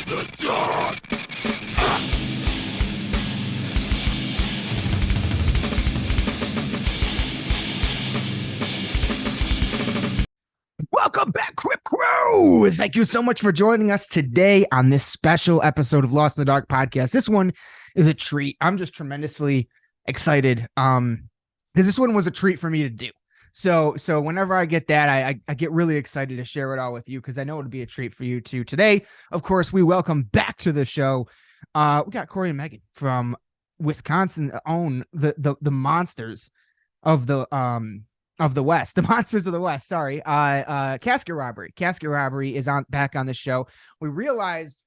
the dark. Welcome back, Crip Crew! Thank you so much for joining us today on this special episode of Lost in the Dark podcast. This one is a treat. I'm just tremendously excited because this one was a treat for me to do. So whenever I get that, I get really excited to share it all with you because I know it'll be a treat for you too. Today, of course, we welcome back to the show. We got Cory and Megan from Wisconsin, own the monsters of the West, the monsters of the West. Sorry. Casket Robbery. Casket Robbery is back on the show. We realized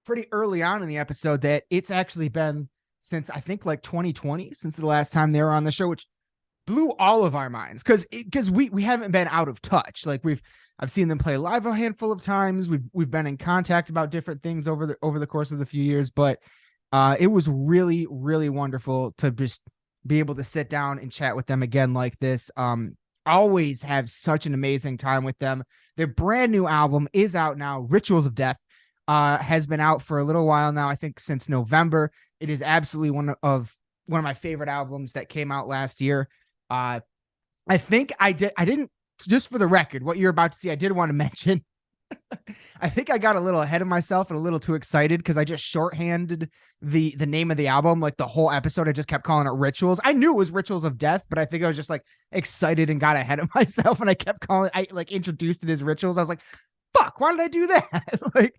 pretty early on in the episode that it's actually been since I think like 2020 since the last time they were on the show, which blew all of our minds because we haven't been out of touch. Like I've seen them play live a handful of times. We've been in contact about different things over the course of the few years, but it was really, really wonderful to just be able to sit down and chat with them again like this. Always have such an amazing time with them. Their brand new album is out now. Rituals of Death has been out for a little while now. I think since November. It is absolutely one of my favorite albums that came out last year. I think I didn't, just for the record, what you're about to see, I did want to mention, I think I got a little ahead of myself and a little too excited because I just shorthanded the name of the album. Like the whole episode, I just kept calling it Rituals. I knew it was Rituals of Death, but I think I was just like excited and got ahead of myself. And I kept calling, I like introduced it as Rituals. I was like, fuck, why did I do that?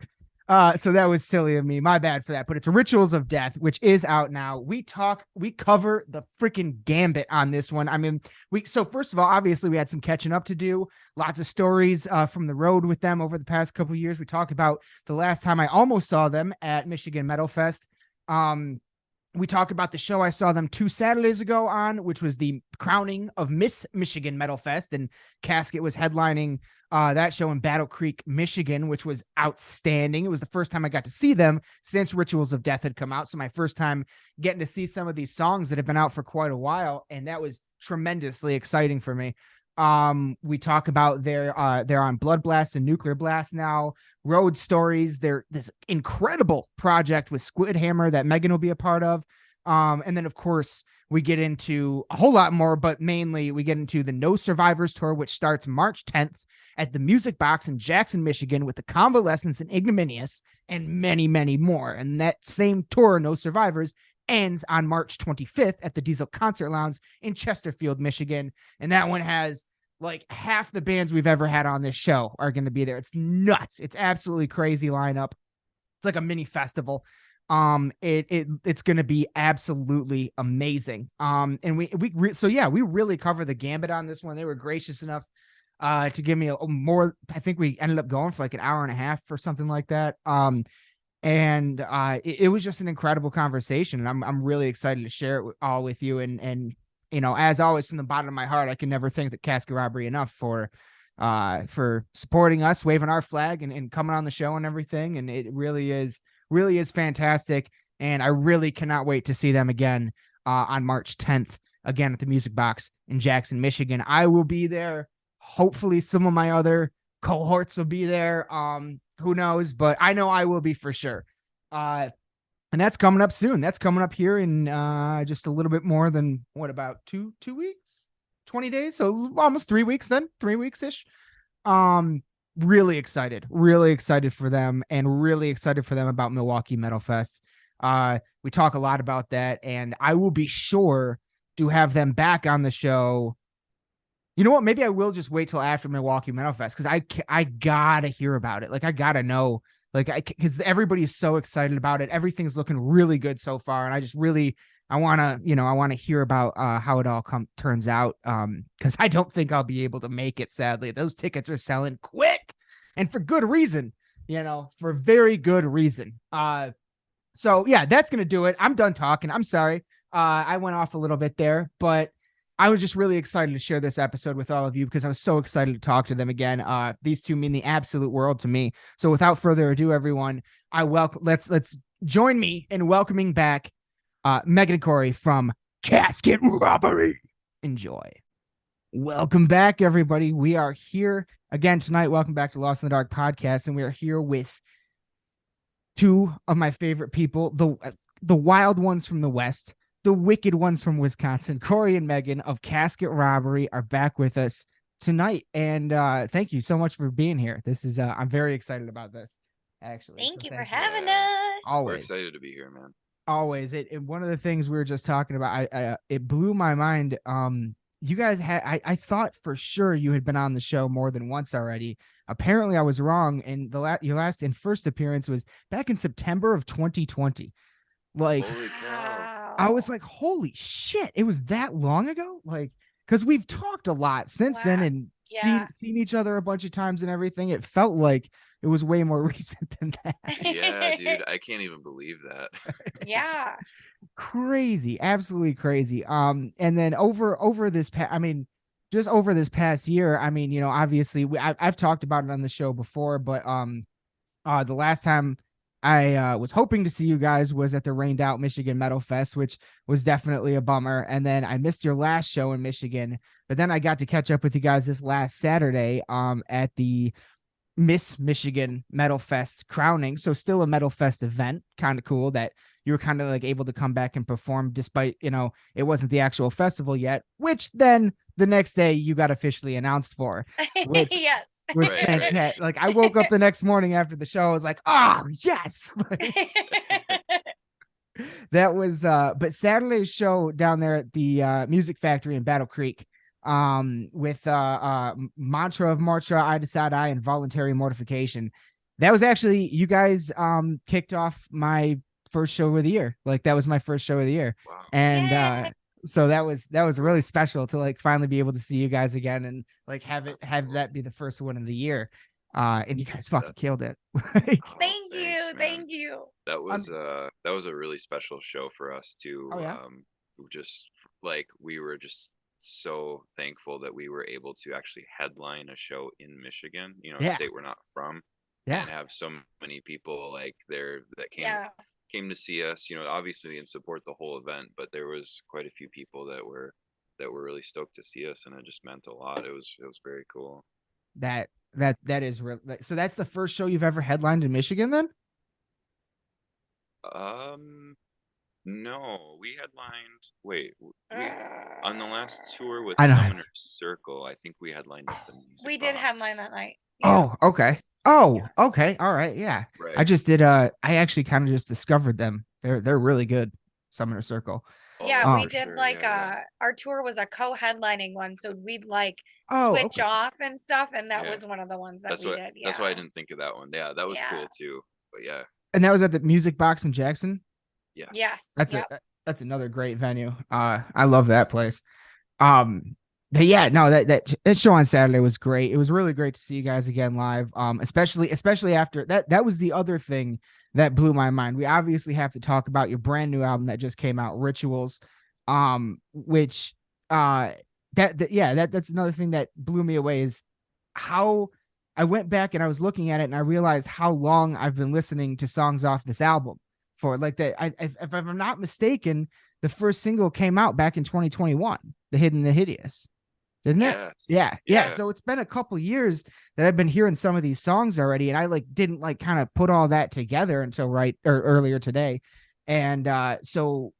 So that was silly of me. My bad for that. But it's Rituals of Death, which is out now. We cover the freaking gambit on this one. I mean, so first of all, obviously we had some catching up to do. Lots of stories from the road with them over the past couple of years. We talked about the last time I almost saw them at Michigan Metal Fest. We talked about the show I saw them 2 Saturdays ago on, which was the crowning of Miss Michigan Metal Fest, and Casket was headlining that show in Battle Creek, Michigan, which was outstanding. It was the first time I got to see them since Rituals of Death had come out, so my first time getting to see some of these songs that have been out for quite a while, and that was tremendously exciting for me. We talk about they're on Blood Blast and Nuclear Blast now. Road Stories. They're this incredible project with Squid Hammer that Megan will be a part of. And then of course we get into a whole lot more, but mainly we get into the No Survivors tour, which starts March 10th at the Music Box in Jackson, Michigan, with the Convalescence and Ignominious and many, many more. And that same tour, No Survivors, ends on March 25th at the Diesel Concert Lounge in Chesterfield, Michigan. And that one has like half the bands we've ever had on this show are going to be there. It's nuts. It's absolutely crazy lineup. It's like a mini festival. It's going to be absolutely amazing. And we really cover the gambit on this one. They were gracious enough to give me a more, I think we ended up going for like an hour and a half or something like that. It was just an incredible conversation, and I'm really excited to share it all with you. And you know, as always, from the bottom of my heart, I can never thank the Casket Robbery enough for supporting us, waving our flag, and coming on the show and everything. And it really is fantastic. And I really cannot wait to see them again on March 10th, again at the Music Box in Jackson, Michigan. I will be there. Hopefully some of my other cohorts will be there. Who knows? But I know I will be for sure. And that's coming up soon. That's coming up here in just a little bit more than about two weeks, 20 days. So almost 3 weeks then, 3 weeks-ish. Really excited for them, and really excited for them about Milwaukee Metal Fest. We talk a lot about that, and I will be sure to have them back on the show. You know what? Maybe I will just wait till after Milwaukee Metal Fest, because I gotta hear about it. Like, I gotta know. Like, because everybody's so excited about it. Everything's looking really good so far. And I just really, I want to hear about how it all turns out. Because I don't think I'll be able to make it, sadly. Those tickets are selling quick, and for good reason, for very good reason. So yeah, that's going to do it. I'm done talking. I'm sorry. I went off a little bit there, but I was just really excited to share this episode with all of you because I was so excited to talk to them again. These two mean the absolute world to me. So without further ado, everyone, let's join me in welcoming back Megan and Cory from Casket Robbery. Enjoy. Welcome back, everybody. We are here again tonight. Welcome back to Lost in the Dark podcast, and we are here with two of my favorite people, the wild ones from the West, the wicked ones from Wisconsin, Cory and Megan of Casket Robbery are back with us tonight. And thank you so much for being here. This is I'm very excited about this, actually. Thank So you for thank you. having us. We're Always. excited to be here, man. Always. It one of the things we were just talking about, it blew my mind. You guys had I thought for sure you had been on the show more than once already. Apparently I was wrong, and your last and first appearance was back in September of 2020. Like, Holy cow. I was like, holy shit, it was that long ago? Like, because we've talked a lot since then and seen each other a bunch of times and everything. It felt like it was way more recent than that. Yeah, dude, I can't even believe that. Yeah. Crazy, absolutely crazy. And then over this just over this past year, I mean, obviously I've talked about it on the show before, but the last time I was hoping to see you guys was at the Rained Out Michigan Metal Fest, which was definitely a bummer. And then I missed your last show in Michigan, but then I got to catch up with you guys this last Saturday at the Miss Michigan Metal Fest crowning. So still a Metal Fest event. Kind of cool that you were kind of like able to come back and perform despite, it wasn't the actual festival yet, which then the next day you got officially announced for, which Yes. was fantastic. Right. Like, I woke up the next morning after the show. I was like, oh, yes. That was, but Saturday's show down there at the Music Factory in Battle Creek, with Mantra of Marcha, I Decide I, and Voluntary Mortification. That was actually, you guys kicked off my first show of the year. Like, that was my first show of the year. Wow. And so that was really special to like finally be able to see you guys again and like have that be the first one of the year. And you guys fucking killed it. Thank Thanks, you. That was a really special show for us too. Oh, yeah? Just like, we were just so thankful that we were able to actually headline a show in Michigan, a state we're not from, and have so many people like there that came to see us, obviously, and support the whole event. But there was quite a few people that were really stoked to see us, and it just meant a lot. It was very cool. That is real. So that's the first show you've ever headlined in Michigan, then? No, we headlined. Wait, on the last tour with I know. Summoner Circle, I think we headlined at the Music We did Box. headline that night. Yeah. Oh, okay. Oh, okay. All right. Yeah. Right. I just did. I actually kind of just discovered them. They're really good. Summoner Circle. Yeah, we did our tour was a co-headlining one, so we'd like switch off and stuff, and that was one of the ones that we did. Yeah. That's why I didn't think of that one. Yeah, that was cool too. But yeah. And that was at the Music Box in Jackson? Yes. That's another great venue. I love that place. But yeah, no, that show on Saturday was great. It was really great to see you guys again live. Especially after that. That was the other thing that blew my mind. We obviously have to talk about your brand new album that just came out, Rituals. Which that's another thing that blew me away, is how I went back and I was looking at it and I realized how long I've been listening to songs off this album for. Like, that, if I'm not mistaken, the first single came out back in 2021, The Hidden, the Hideous, didn't it? Yes. Yeah. So it's been a couple years that I've been hearing some of these songs already, and I like didn't like kind of put all that together until earlier today. And so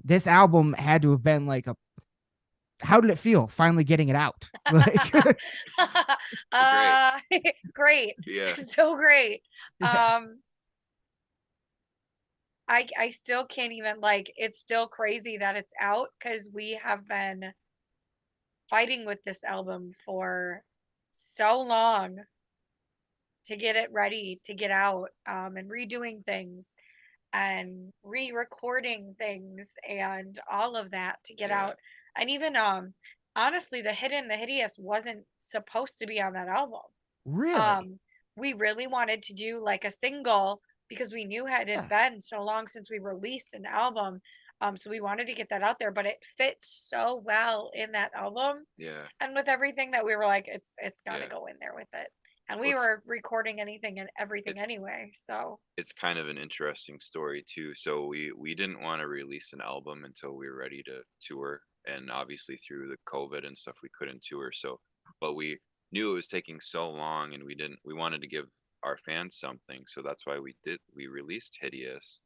this album had to have been like how did it feel finally getting it out? Like, great. Yeah. So great. I still can't even, like, it's still crazy that it's out, because we have been fighting with this album for so long to get it ready to get out, and redoing things and re-recording things and all of that to get out. And even honestly, The Hidden, the Hideous wasn't supposed to be on that album. Really? We really wanted to do like a single, because we knew it had been so long since we released an album. So we wanted to get that out there, but it fits so well in that album. Yeah. And with everything that we were like, it's got to go in there with it. And we were recording anything and everything anyway. So it's kind of an interesting story too. So we didn't want to release an album until we were ready to tour. And obviously through the COVID and stuff, we couldn't tour. So, but we knew it was taking so long, and we wanted to give our fans something. So that's why we released Hideous.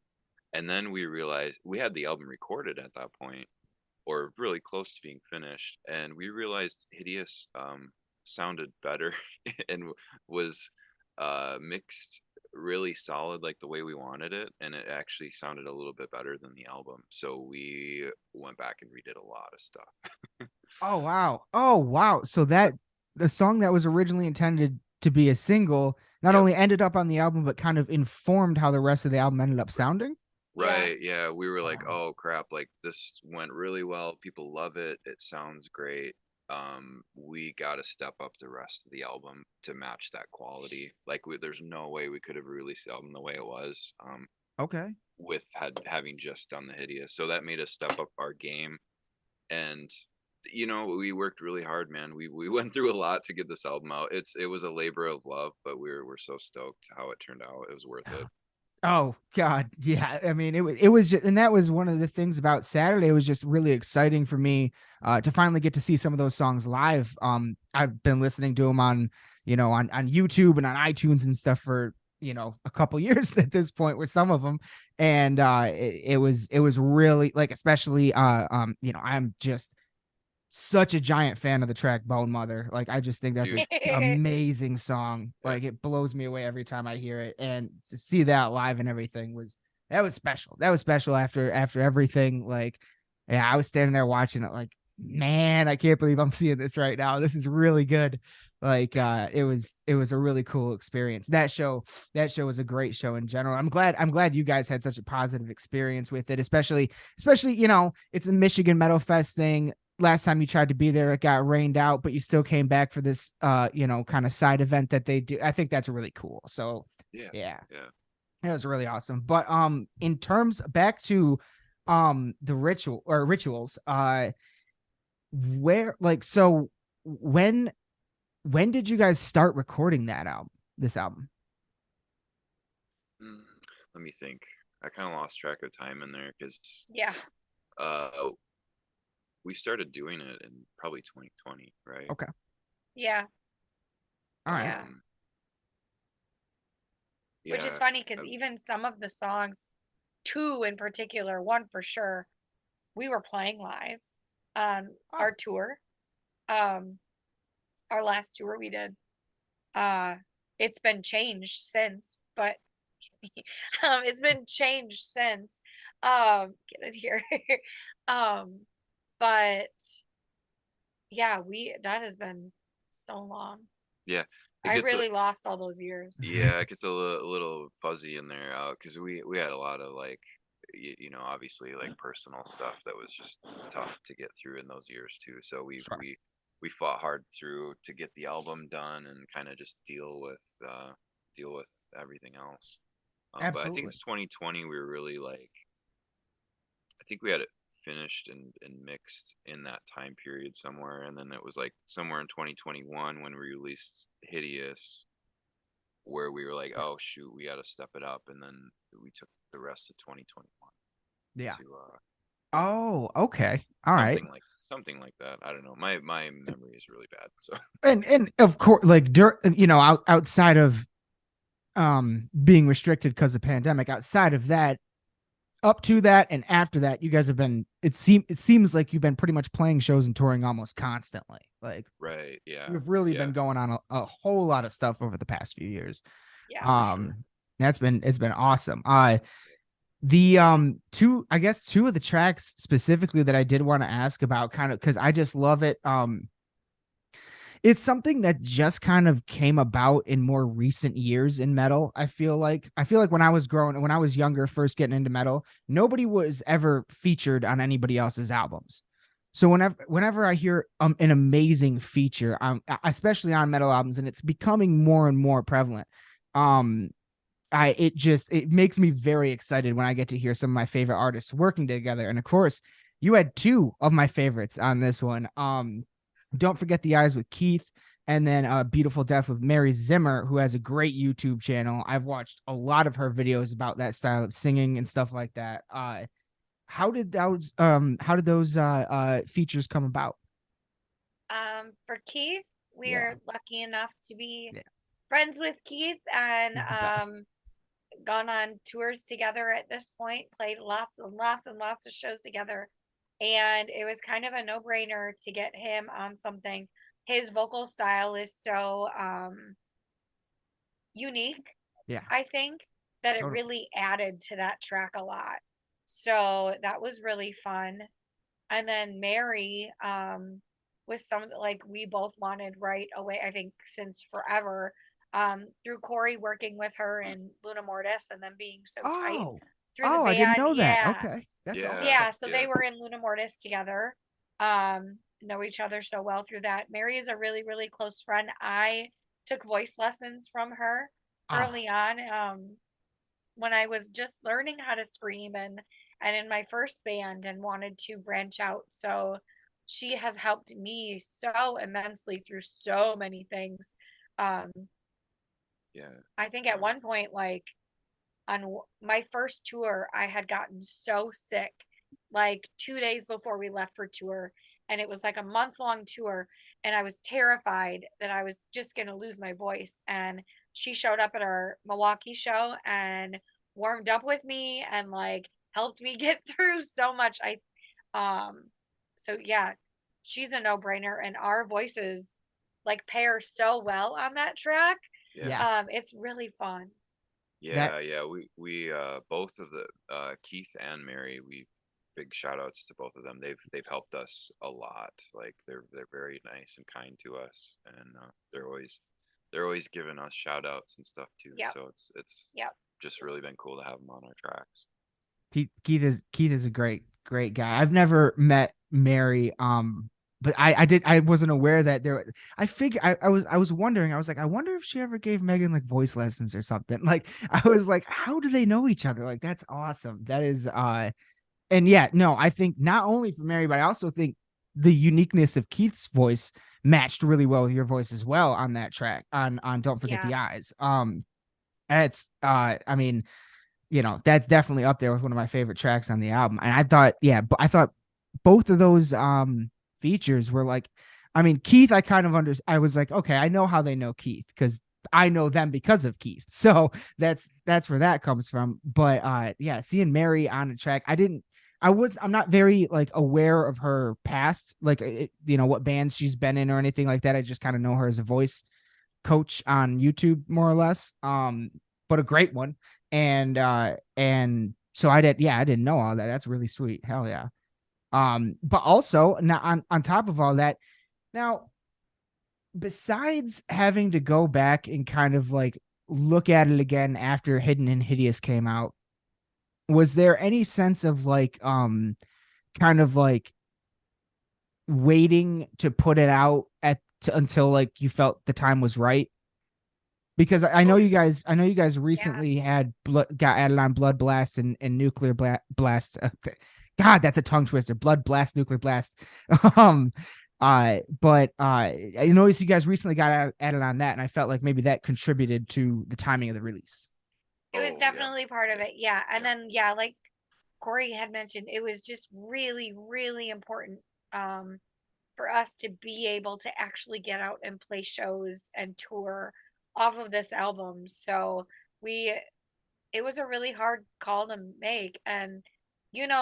And then we realized we had the album recorded at that point, or really close to being finished. And we realized Hideous sounded better and was mixed really solid, like the way we wanted it. And it actually sounded a little bit better than the album. So we went back and redid a lot of stuff. Oh, wow. Oh, wow. So that the song that was originally intended to be a single not Yep. only ended up on the album, but kind of informed how the rest of the album ended up sounding. Right. Yeah. We were like, oh crap, like this went really well. People love it. It sounds great. We got to step up the rest of the album to match that quality. Like there's no way we could have released the album the way it was. Okay. With having just done the Hideous. So that made us step up our game. And we worked really hard, man. We went through a lot to get this album out. It was a labor of love, but we're so stoked how it turned out. It was worth it. Oh God, yeah. I mean, it was just, and that was one of the things about Saturday. It was just really exciting for me to finally get to see some of those songs live. I've been listening to them on on YouTube and on iTunes and stuff for a couple years at this point with some of them, and it was really like, especially I'm just such a giant fan of the track Bone Mother. Like, I just think that's an amazing song. Like, it blows me away every time I hear it. And to see that live and everything was special. That was special after everything. Like, yeah, I was standing there watching it like, man, I can't believe I'm seeing this right now. This is really good. Like, it was a really cool experience. That show was a great show in general. I'm glad you guys had such a positive experience with it, especially, it's a Michigan Metal Fest thing. Last time you tried to be there, it got rained out, but you still came back for this kind of side event that they do. I think that's really cool. So yeah, it was really awesome. But in terms, back to the rituals, where, like, so when did you guys start recording this album? Let me think. I kind of lost track of time in there because we started doing it in probably 2020, right? Okay. Yeah. All right. Yeah. Which is funny because even some of the songs, two in particular, one for sure, we were playing live on our tour. Our last tour we did. It's been changed since, but it's been changed since. Get it here. But yeah, that has been so long. Yeah. I really lost all those years. Yeah, it gets a little fuzzy in there because we had a lot of, like, obviously, like, personal stuff that was just tough to get through in those years too. So we fought hard through to get the album done and kind of just deal with everything else. But I think it's 2020 we were really, like, I think we had it finished and mixed in that time period somewhere, and then it was like somewhere in 2021 when we released Hideous where we were like, oh shoot, we got to step it up, and then we took the rest of 2021 oh, okay, all right, something like that. I don't know, my memory is really bad, so and of course, like, outside of being restricted because of pandemic, outside of that, up to that and after that, you guys have been, it seems like you've been pretty much playing shows and touring almost constantly. Like, right, yeah, you've really been going on a whole lot of stuff over the past few years. Yeah, it's been awesome. The two of the tracks specifically that I did want to ask about, kind of because I just love it. It's something that just kind of came about in more recent years in metal. I feel like when I was younger, first getting into metal, nobody was ever featured on anybody else's albums. So whenever I hear an amazing feature, especially on metal albums, and it's becoming more and more prevalent, it makes me very excited when I get to hear some of my favorite artists working together. And of course, you had two of my favorites on this one. Don't Forget the Eyes with Keith, and then Beautiful Death with Mary Zimmer, who has a great YouTube channel. I've watched a lot of her videos about that style of singing and stuff like that. How did those features come about? For Keith, we are lucky enough to be friends with Keith and He's the best. gone on tours together at this point, played lots and lots and lots of shows together. And it was kind of a no-brainer to get him on something. His vocal style is so unique, Yeah, I think, that it totally. really added to that track a lot. So that was really fun. And then Mary was something like we both wanted right away, I think, since forever. Through Cory working with her in Luna Mortis and them being so tight Oh, through the oh, I didn't band. know that. Yeah. Okay, that's Yeah, awesome. Yeah. So they yeah. were in Luna Mortis together. Know each other so well through that. Mary is a really, really close friend. I took voice lessons from her Oh, early on. When I was just learning how to scream and in my first band and wanted to branch out. So she has helped me so immensely through so many things. Um, Yeah. I think at one point, like on my first tour, I had gotten so sick, like 2 days before we left for tour. And it was like a month-long tour. And I was terrified that I was just going to lose my voice. And she showed up at our Milwaukee show and warmed up with me and like helped me get through so much. Um, so yeah, she's a no-brainer. And our voices like pair so well on that track. Yeah. yes. It's really fun. That Yeah, we both of the Keith and Mary, we big shout outs to both of them. They've helped us a lot. Like they're very nice and kind to us, and they're always giving us shout outs and stuff too. Yep. So it's Yep. just really been cool to have them on our tracks. Keith is a great guy. I've never met Mary, but I wasn't aware that there. I figured I was wondering. I was like, I wonder if she ever gave Megan like voice lessons or something. Like I was like, how do they know each other? Like that's awesome. That is and yeah, no, I think not only for Mary, but I also think the uniqueness of Keith's voice matched really well with your voice as well on that track on Don't Forget Yeah. the Eyes. It's I mean, that's definitely up there with one of my favorite tracks on the album. And I thought, yeah, but I thought both of those features were like, I mean, Keith, I was like, okay, I know how they know Keith because I know them because of Keith. So that's where that comes from. But yeah, seeing Mary on the track, I'm not very like aware of her past, like what bands she's been in or anything like that. I just kind of know her as a voice coach on YouTube, more or less. But a great one. And so I didn't know all that. That's really sweet. Hell yeah. But also now on top of all that, now besides having to go back and kind of like look at it again after Hidden and Hideous came out, was there any sense of like kind of like waiting to put it out until like you felt the time was right? Because Oh I know you guys Yeah. recently got added on Blood Blast and Nuclear Blast. God, that's a tongue twister. Blood Blast, Nuclear Blast. um, but I noticed you guys recently got added on that, and I felt like maybe that contributed to the timing of the release. It was yeah, definitely part of yeah, it. Yeah. And yeah. then, yeah, like Cory had mentioned, it was just really, really important um, for us to be able to actually get out and play shows and tour off of this album. So we, it was a really hard call to make. And,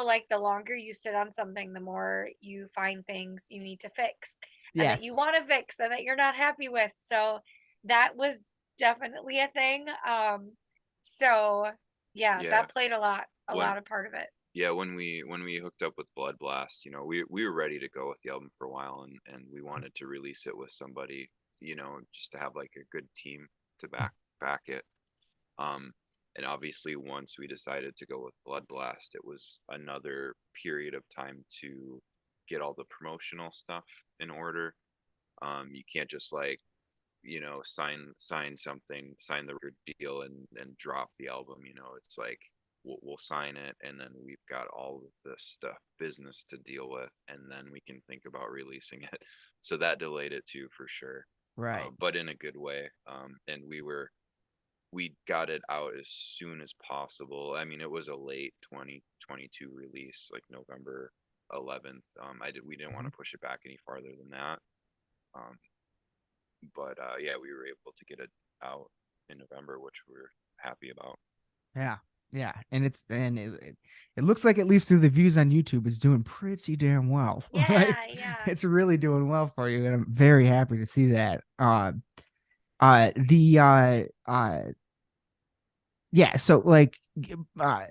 like the longer you sit on something, the more you find things you need to fix and that you Yes. want to fix and that you're not happy with. So that was definitely a thing. So yeah, Yeah. that played a When lot of part of it. Yeah, when we hooked up with Blood Blast, we were ready to go with the album for a while, and we wanted to release it with somebody, just to have like a good team to back it. Um, and obviously once we decided to go with Blood Blast, it was another period of time to get all the promotional stuff in order. You can't just like, sign something, sign the record deal and drop the album. It's like we'll sign it, and then we've got all of this stuff business to deal with, and then we can think about releasing it. So that delayed it too, for sure. Right. But in a good way. And we got it out as soon as possible. I mean, it was a late 2022 release, like November 11th. We didn't want Mhm. to push it back any farther than that. Um, but yeah, we were able to get out in November, which we're happy about. Yeah. Yeah. And it looks like, at least through the views on YouTube, it's doing pretty damn well. Right? Yeah. It's really doing well for you. And I'm very happy to see that. Yeah. So like, uh,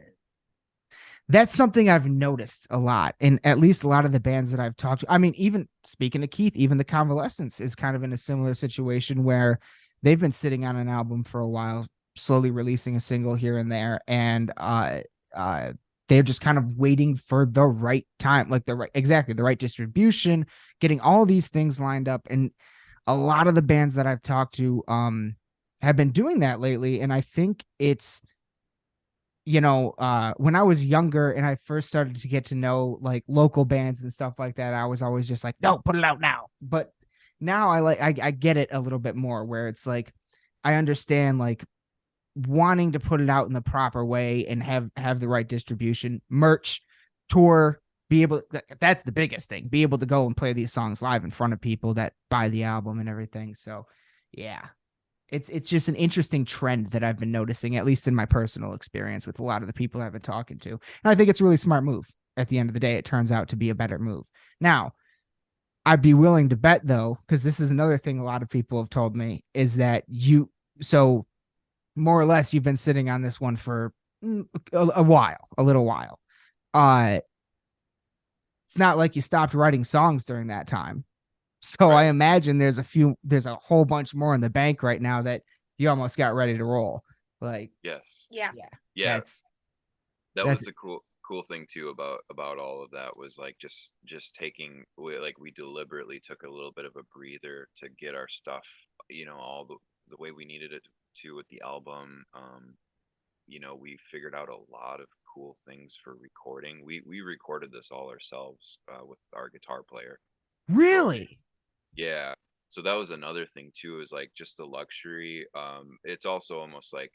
that's something I've noticed a lot in at least a lot of the bands that I've talked to. I mean, even speaking to Keith, even the Convalescence is kind of in a similar situation where they've been sitting on an album for a while, slowly releasing a single here and there, and they're just kind of waiting for the right time, like the right distribution, getting all these things lined up. And a lot of the bands that I've talked to have been doing that lately, and I think it's, when I was younger and I first started to get to know like local bands and stuff like that, I was always just like, no, put it out now. But now I get it a little bit more, where it's like I understand like wanting to put it out in the proper way and have the right distribution, merch, tour, be able that's the biggest thing, be able to go and play these songs live in front of people that buy the album and everything. So yeah, it's just an interesting trend that I've been noticing, at least in my personal experience with a lot of the people I've been talking to. And I think it's a really smart move. At the end of the day, it turns out to be a better move. Now, I'd be willing to bet, though, because this is another thing a lot of people have told me, is that so more or less, you've been sitting on this one for a little while. It's not like you stopped writing songs during that time. So Right. I imagine there's a whole bunch more in the bank right now that you almost got ready to roll. Like, Yes. Yeah. That was the cool thing too about all of that, was like just taking, we deliberately took a little bit of a breather to get our stuff, all the way we needed it to with the album. We figured out a lot of cool things for recording. We recorded this all ourselves with our guitar player. Really? Yeah. So that was another thing too, is like just the luxury. It's also almost like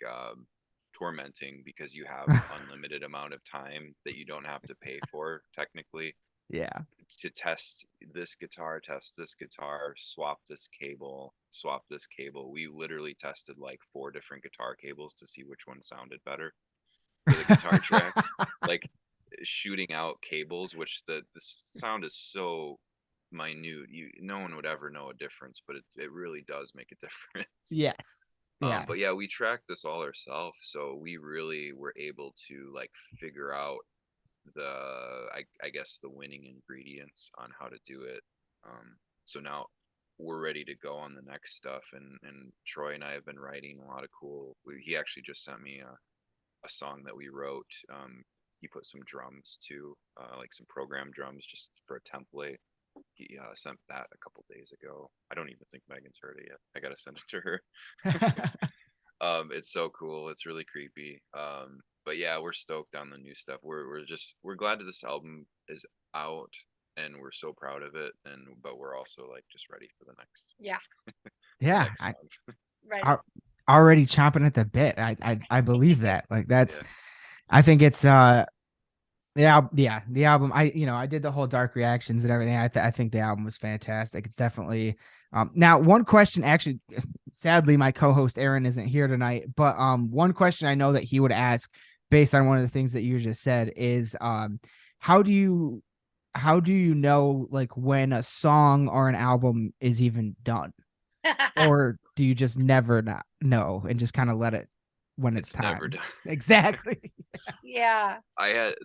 tormenting, because you have unlimited amount of time that you don't have to pay for technically. Yeah. To test this guitar, swap this cable, swap this cable. We literally tested like 4 different guitar cables to see which one sounded better for the guitar tracks. Like shooting out cables, which the sound is so minute, no one would ever know a difference, but it really does make a difference. Yes. Yeah. But yeah, we tracked this all ourselves, so we really were able to like figure out I guess the winning ingredients on how to do it. So now we're ready to go on the next stuff, and Troy and I have been writing a lot of he actually just sent me a song that we wrote. He put some drums too, like some program drums, just for a template. He sent that a couple days ago. I don't even think Megan's heard it yet. I gotta send it to her. It's so cool. It's really creepy. But yeah, we're stoked on the new stuff. We're glad that this album is out, and we're so proud of it. But we're also like just ready for the next. Yeah. Yeah. Next songs. Ready. Already chomping at the bit. I believe that. Like that's. Yeah. I think it's the album. I did the whole dark reactions and everything. I think the album was fantastic. It's definitely now one question, actually, sadly my co-host Aaron isn't here tonight, but one question I know that he would ask based on one of the things that you just said is how do you know like when a song or an album is even done? Or do you just never not know and just kind of let it when it's time? Never done. Exactly. Yeah.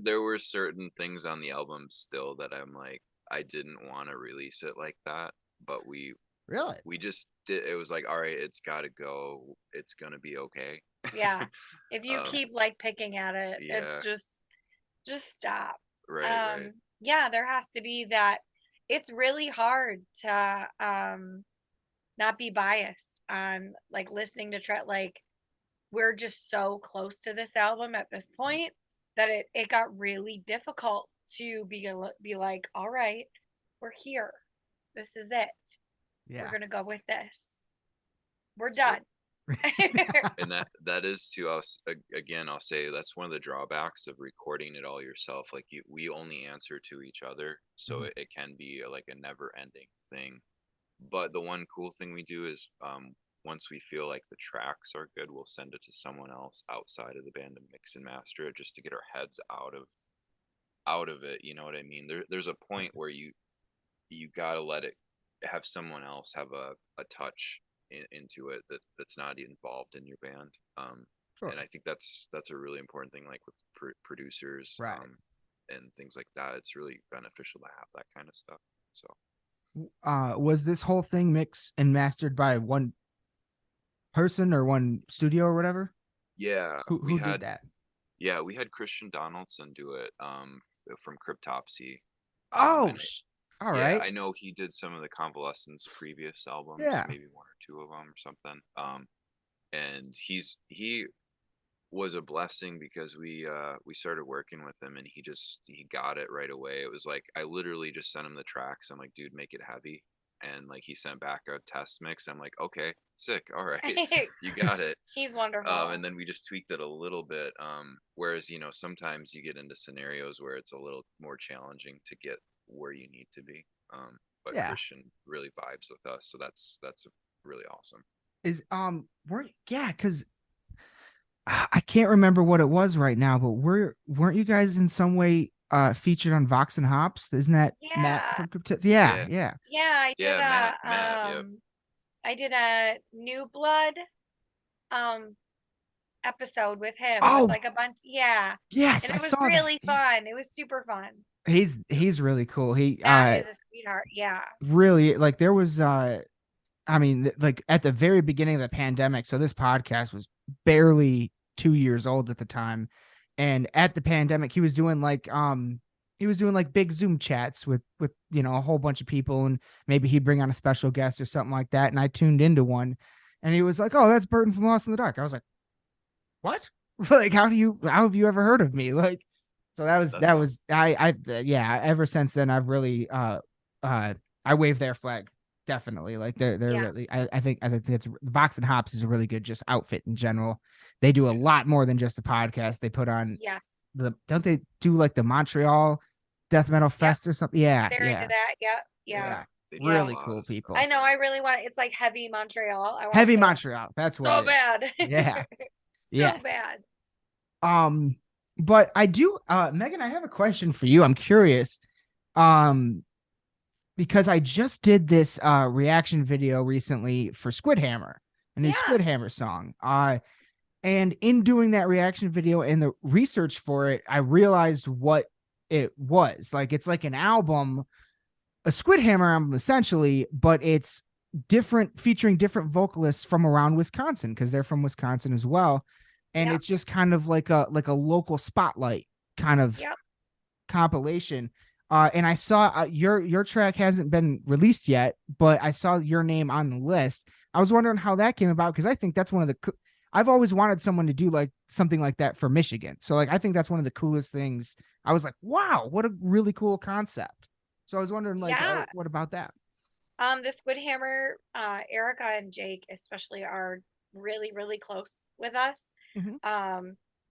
There were certain things on the album still that I'm like, I didn't want to release it like that, but we just did. It was like, all right, it's got to go. It's gonna be okay. Yeah. If you keep like picking at it, Yeah. it's just stop. Right. Yeah, there has to be that. It's really hard to not be biased on like listening to like we're just so close to this album at this point that it got really difficult to be like, all right, we're here, this is it, we're gonna go with this, we're done. And that is to us, again, I'll say that's one of the drawbacks of recording it all yourself. Like we only answer to each other, so it can be like a never ending thing. But the one cool thing we do is once we feel like the tracks are good, we'll send it to someone else outside of the band to mix and master it, just to get our heads out of it. You know what I mean? There's a point where you gotta let it have someone else have a touch into it that's not involved in your band. Sure. And I think that's a really important thing, like with producers, Right. And things like that. It's really beneficial to have that kind of stuff. So was this whole thing mixed and mastered by one person or one studio or whatever? Yeah, who did that? Yeah, we had Christian Donaldson do it, from Cryptopsy. Oh, and all yeah, right. I know he did some of the Convalescence previous albums, Yeah. maybe one or two of them or something. And he was a blessing, because we started working with him, and he got it right away. It was like I literally just sent him the tracks. I'm like, dude, make it heavy. And like he sent back a test mix. I'm like, okay, sick, all right, you got it. He's wonderful. And then we just tweaked it a little bit. Whereas, you know, sometimes you get into scenarios where it's a little more challenging to get where you need to be. But Yeah. Christian really vibes with us, so that's really awesome. Because I can't remember what it was right now, but weren't you guys in some way featured on Vox and Hops? Isn't that Matt from Crypto? Yeah. I did Matt, I did a New Blood episode with him with like a bunch. Yeah. Yes, and it I was saw really that. fun. It was super fun. He's really cool. He Matt is a sweetheart. Yeah. Really, like there was I mean, like at the very beginning of the pandemic, so this podcast was barely 2 years old at the time. And at the pandemic, he was doing like big Zoom chats with you know, a whole bunch of people, and maybe he'd bring on a special guest or something like that. And I tuned into one, and he was like, "Oh, that's Burton from Lost in the Dark." I was like, "What? Like, how have you ever heard of me?" Like, so yeah, ever since then I've really I wave their flag. Definitely. Like they're really, I think it's Vox and Hops is a really good just outfit in general. They do a lot more than just the podcast. They put on don't they do like the Montreal Death Metal Fest or something? Yeah. They're into that. Yeah. Really cool people. I know. I really want it's like heavy Montreal. I want heavy Montreal. That's what so bad. Yeah. So bad. But I do Megan, I have a question for you. I'm curious. Because I just did this reaction video recently for Squid Hammer, a new Squid Hammer song. And in doing that reaction video and the research for it, I realized what it was. Like, it's like an album, a Squid Hammer album essentially, but it's different, featuring different vocalists from around Wisconsin, because they're from Wisconsin as well. And it's just kind of like a local spotlight kind of compilation. And I saw your track hasn't been released yet, but I saw your name on the list. I was wondering how that came about, because I think that's one of the I've always wanted someone to do like something like that for Michigan. So like I think that's one of the coolest things. I was like, wow, what a really cool concept. So I was wondering, like, what about that? The Squid Hammer, Erica and Jake especially are really, really close with us.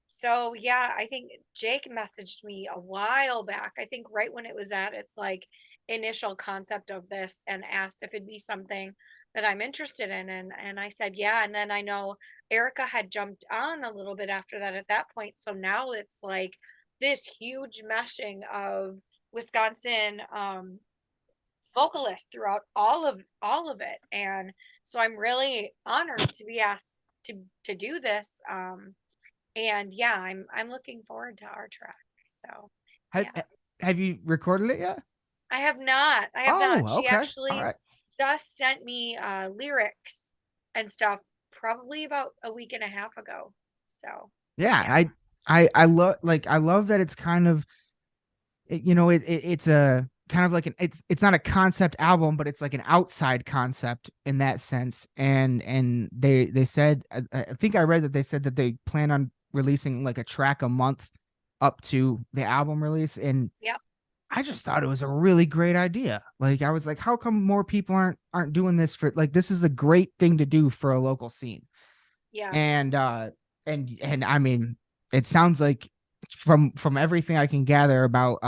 So yeah, I think Jake messaged me a while back. I think right when it was at its like initial concept of this, and asked if it'd be something that I'm interested in. And I said, yeah. And then I know Erica had jumped on a little bit after that at that point. So now it's like this huge meshing of Wisconsin vocalists throughout all of it. And so I'm really honored to be asked to do this. And yeah, I'm looking forward to our track. So have you recorded it yet? I have not. She actually right. just sent me lyrics and stuff probably about a week and a half ago. So I love that it's kind of, you know, it's a kind of like it's not a concept album, but it's like an outside concept in that sense. And they said, I think I read that they said that they plan on releasing like a track a month up to the album release. And I just thought it was a really great idea. Like, I was like, how come more people aren't doing this for, like, this is a great thing to do for a local scene. And I mean, it sounds like from everything I can gather about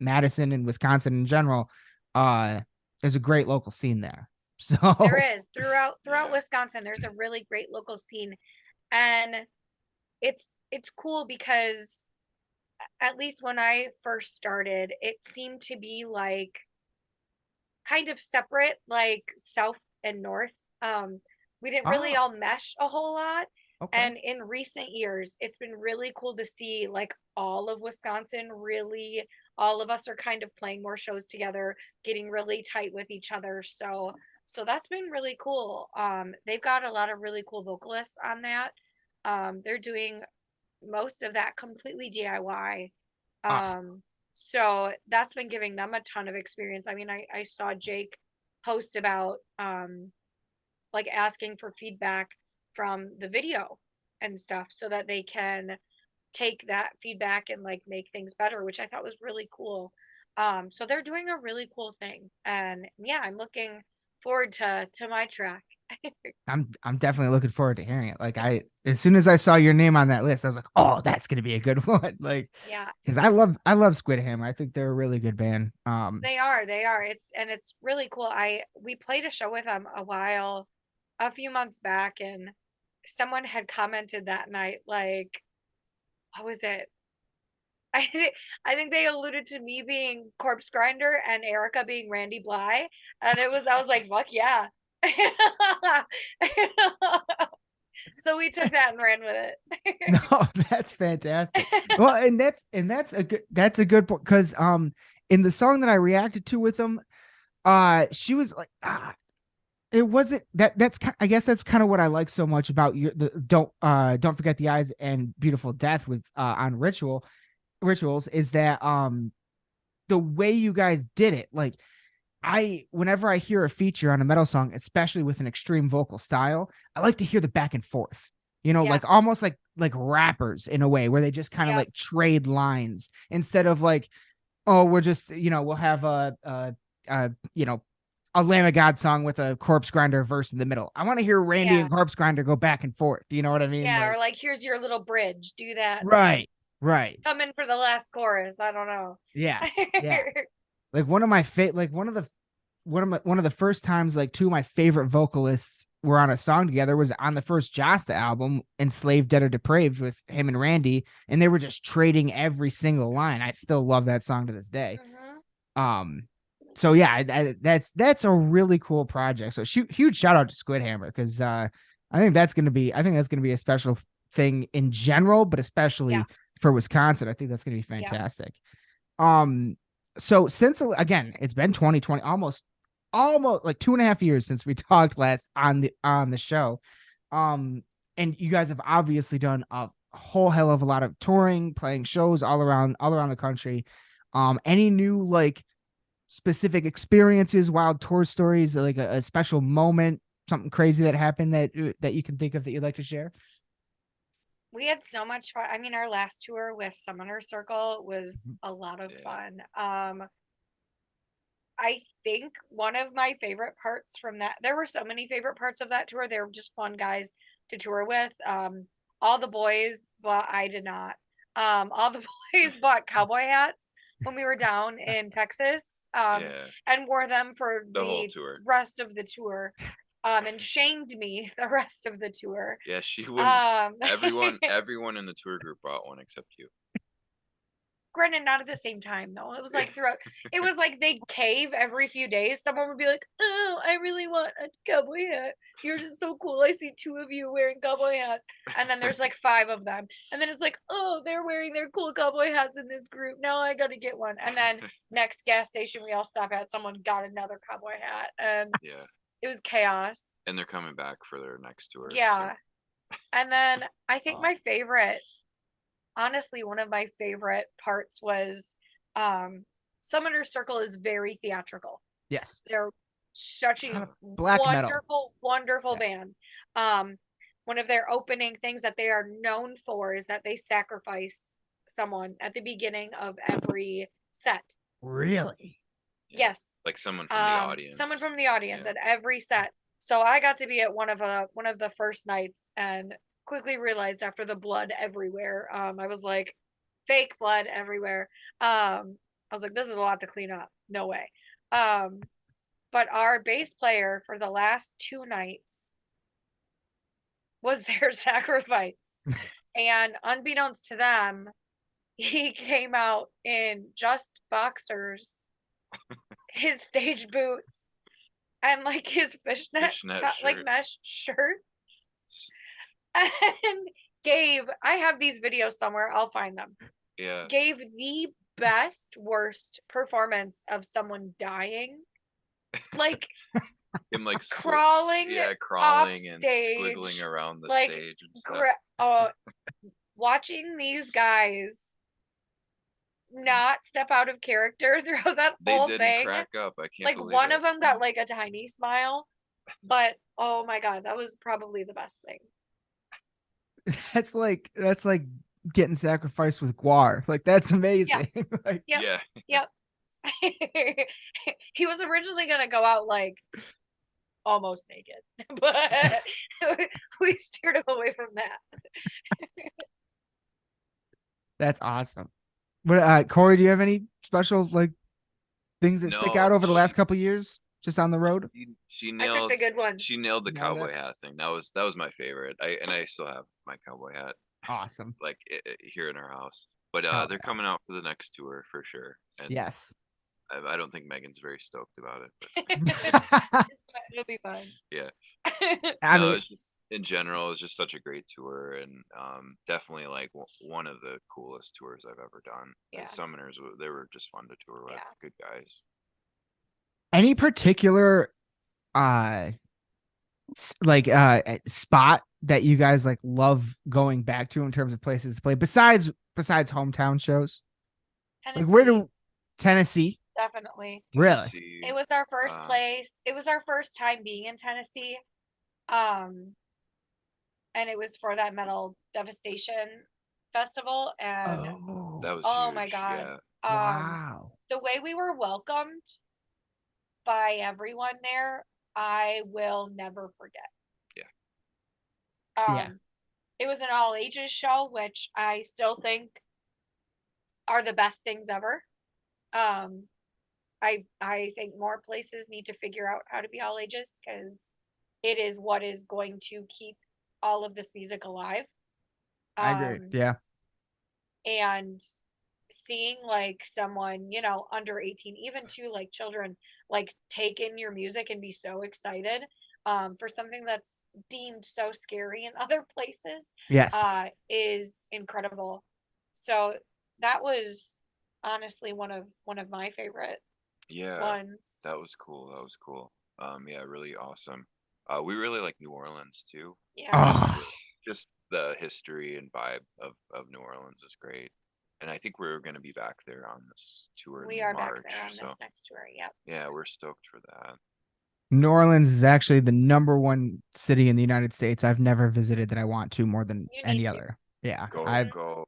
Madison and Wisconsin in general, there's a great local scene there. So there is throughout Wisconsin, there's a really great local scene. And it's cool because at least when I first started, it seemed to be like kind of separate, like south and north. We didn't really oh, all mesh a whole lot. okay. And in recent years, it's been really cool to see like all of Wisconsin really, all of us are kind of playing more shows together, getting really tight with each other. So that's been really cool. They've got a lot of really cool vocalists on that. They're doing most of that completely DIY. Ah, So that's been giving them a ton of experience. I mean, I saw Jake post about like asking for feedback from the video and stuff so that they can take that feedback and like make things better, which I thought was really cool. So they're doing a really cool thing. And yeah, I'm looking forward to my track. I'm definitely looking forward to hearing it. Like as soon as I saw your name on that list, I was like, oh, that's gonna be a good one. Like, Yeah, because I love Squid Hammer. I think they're a really good band. they are. It's really cool. We played a show with them a few months back, and someone had commented that night, like, what was it? I think they alluded to me being Corpse Grinder and Erica being Randy Bly, and I was like, fuck yeah. So we took that and ran with No, it. that's fantastic. Well, that's a good point because in the song that I reacted to with them, she was like it wasn't I guess that's kind of what I like so much about the don't forget the eyes and beautiful death with on rituals is that the way you guys did it, like whenever I hear a feature on a metal song, especially with an extreme vocal style, I like to hear the back and forth. Yeah, Like almost like rappers in a way where they just kind of yeah, like trade lines instead of like, oh, we're just, we'll have a Lamb of God song with a Corpse Grinder verse in the middle. I want to hear Randy yeah, and Corpse Grinder go back and forth. You know what I mean? yeah. Or Like, like, here's your little bridge. Do that. right, right. Come in for the last chorus. I don't know. Yes. Yeah. Like one of my like one of the first times like two of my favorite vocalists were on a song together was on the first Josta album, Enslaved, Dead or Depraved, with him and Randy, and they were just trading every single line. I still love that song to this day. Mhm. Um, so yeah, that's a really cool project. So huge shout out to Squid Hammer because I think that's gonna be a special thing in general, but Yeah, especially for Wisconsin. I think that's gonna be yeah. fantastic. Um, so since again, it's been 2020, almost like 2.5 years since we talked last on the show. And you guys have obviously done a whole hell of a lot of touring, playing shows all around the country. Any new like specific experiences, wild tour stories, like a special moment, something crazy that happened that you can think of that you'd like to share? We had so much fun. I mean, our last tour with Summoner Circle was Mhm. a lot of Yeah. fun. I think one of my favorite parts from that, there were so many favorite parts of that tour. They were just fun guys to tour with. All the boys, but I did not. All the boys bought cowboy hats when we were down in Texas, Yeah. and wore them for The whole the tour. rest of the tour, and shamed me the rest of the tour. Yeah, she wouldn't. Um, Everyone in the tour group bought one except you. Granted, not at the same time though. It was like throughout. It was like they cave every few days. Someone would be like, "Oh, I really want a cowboy hat. Yours is so cool. I see two of you wearing cowboy hats." And then there's like five of them. And then it's like, "Oh, they're wearing their cool cowboy hats in this group. Now I gotta get one." And then next gas station we all stop at, someone got another cowboy hat, and Yeah, it was chaos. and they're coming back for their next tour. Yeah. And then I think Oh, my favorite, honestly, one of my favorite parts was Summoner Circle is very theatrical. yes, They're such kind a of black metal. wonderful Yeah. band. Um, one of their opening things that they are known for is that they sacrifice someone at the beginning of every set. Really? Yeah, Yes. like someone from the Someone audience. from the audience Yeah. at every set. So I got to be at one of the first nights and quickly realized after the blood everywhere, I was like, fake blood everywhere. I was like, this is a lot to clean up. No way. Um, but our bass player for the last 2 nights was their sacrifice. And unbeknownst to them, he came out in just boxers, his stage boots, and like his fishnet like mesh shirt. And I have these videos somewhere, I'll find them. Yeah. Gave the best, worst performance of someone dying. Like him like crawling and squiggling around the stage and stuff. Watching these guys not step out of character throughout that whole thing. They didn't crack up. I can't believe one of them got like a tiny smile, but oh my god, that was probably the best thing. That's like getting sacrificed with guar. Like that's amazing. Yeah. Like, yep. He was originally gonna go out like almost naked, but we steered him away from that. That's awesome. But Cory, do you have any special like things that stick out over the last couple of years just on the road? She nailed. I took the good one. She nailed the cowboy hat thing. That was my favorite. I still have my cowboy hat. Awesome. Like here in our house. But they're coming out for the next tour for sure. And yes. I don't think Megan's very stoked about it. But it'll be fine. Yeah. No, it's just in general, it's just such a great tour, and definitely like one of the coolest tours I've ever done. Yeah. The Summoners, they were just fun to tour with. Yeah. Good guys. Any particular spot that you guys like love going back to in terms of places to play besides hometown shows? Tennessee. Like where do Tennessee? Definitely. Really? It was our first place. It was our first time being in Tennessee. And it was for that Metal Devastation festival. And that was oh huge. my god. Yeah. Wow. The way we were welcomed by everyone there, I will never forget. Yeah. It was an all ages show, which I still think are the best things ever. I think more places need to figure out how to be all ages, because it is what is going to keep all of this music alive. I agree. Yeah. And seeing like someone, under 18, even to like children, like take in your music and be so excited for something that's deemed so scary in other places. Yes. Is incredible. So that was honestly one of my favorite ones. That was cool. Yeah, really awesome. We really like New Orleans too. Yeah. Just the history and vibe of New Orleans is great. And I think we're going to be back there on this tour. We are March, back there on this next tour. Yep. Yeah, we're stoked for that. New Orleans is actually the #1 city in the United States I've never visited that I want to more than any other. Yeah. Go.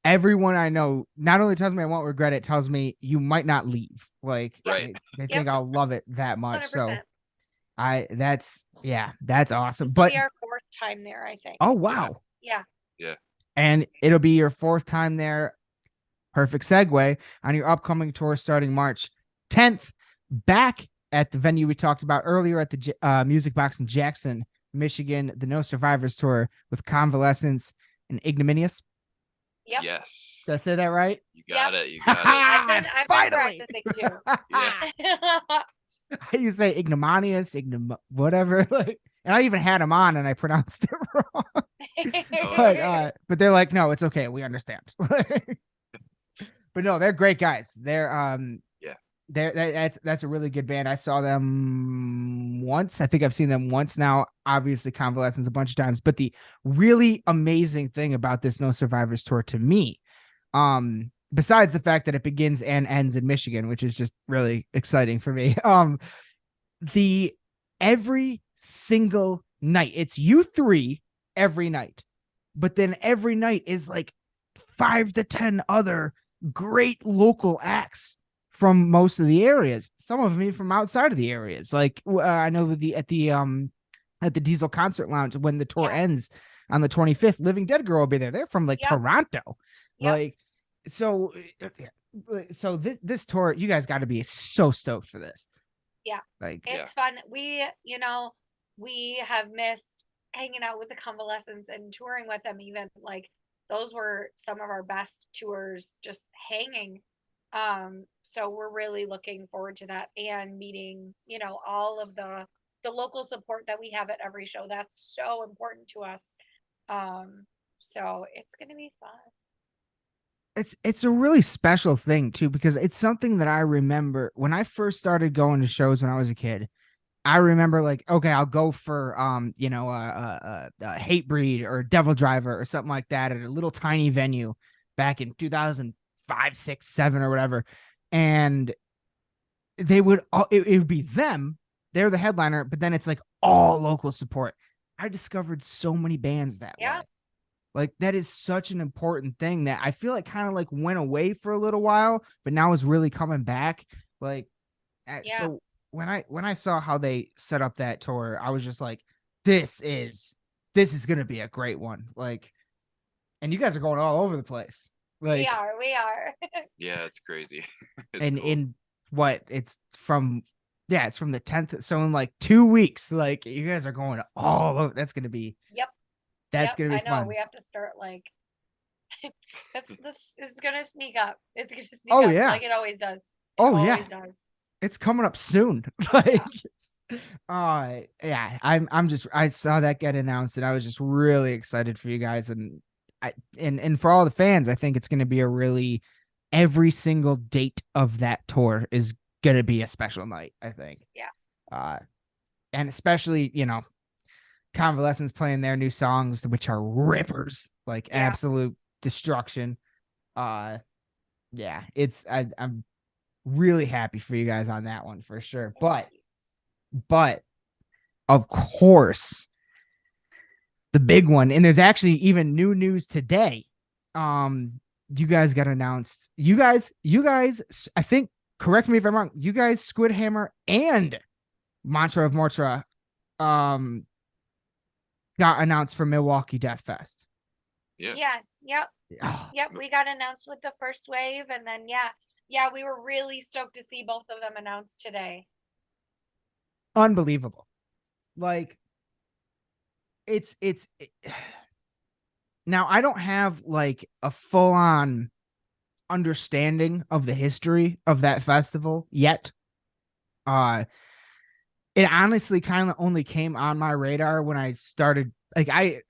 Everyone I know not only tells me I won't regret it, tells me you might not leave. Like right. they think I'll love it that much. 100%. So that's awesome. This will be our 4th time there, I think. Oh wow. Yeah. And it'll be your 4th time there. Perfect segue on your upcoming tour starting March 10th, back at the venue we talked about earlier at the Music Box in Jackson, Michigan, the No Survivors tour with Convalescence and Ignominious. Yep. Yes. Did I say that right? You got it. I've been practicing too. Yeah. You say ignominious, whatever. And I even had them on and I pronounced it wrong. But they're like, no, it's okay. We understand. But no, they're great guys. That's a really good band. I saw them once. I think I've seen them once now. Obviously, Convalescence a bunch of times. But the really amazing thing about this No Survivors tour to me, besides the fact that it begins and ends in Michigan, which is just really exciting for me, the every single night, it's you three every night, but then every night is like 5 to 10 other great local acts from most of the areas, some of them even from outside of the areas. Like I know at the Diesel Concert Lounge, when the tour ends on the 25th, Living Dead Girl will be there. They're from like Toronto. Like, so this tour, you guys got to be so stoked for this. Yeah. Like, it's fun. We have missed hanging out with the convalescents and touring with them. Even like those were some of our best tours, just hanging. So we're really looking forward to that and meeting, all of the local support that we have at every show. That's so important to us. So it's gonna be fun. it's a really special thing too, because it's something that I remember when I first started going to shows when I was a kid. I remember like, okay, I'll go for a Hate Breed or Devil Driver or something like that at a little tiny venue back in 2005, 6, 7 or whatever. And they would it would be them, they're the headliner, but then it's like all local support. I discovered so many bands that way. Yeah. Like that is such an important thing that I feel like kind of like went away for a little while, but now is really coming back. Like, Yeah. so when I saw how they set up that tour, I was just like, this is gonna be a great one. Like, and you guys are going all over the place. We Like, are. We are. Yeah, it's crazy. It's and cool. in what it's from, yeah, it's from the 10th. So in like 2 weeks, like you guys are going all over. That's gonna be Yep. that's gonna be I know. fun. We have to start like this is gonna sneak up. It's gonna sneak Oh up yeah. like it always does. It Oh yeah. always does. It's coming up soon. Like, yeah, I saw that get announced and I was just really excited for you guys. And and for all the fans, I think it's going to be a really, every single date of that tour is going to be a special night, I think. Yeah. And especially, Convalescence playing their new songs, which are rippers, like absolute destruction. Yeah, I'm really happy for you guys on that one for sure. But of course, the big one, and there's actually even new news today. You guys got announced. You guys, I think, correct me if I'm wrong, you guys, Squid Hammer and Mantra of Mortra, got announced for Milwaukee Death Fest. Yeah. Yes. Yep. Oh, Yep. We got announced with the first wave, and then we were really stoked to see both of them announced today. unbelievable. Like, it's now I don't have like a full on understanding of the history of that festival yet. It honestly kind of only came on my radar when I started, like,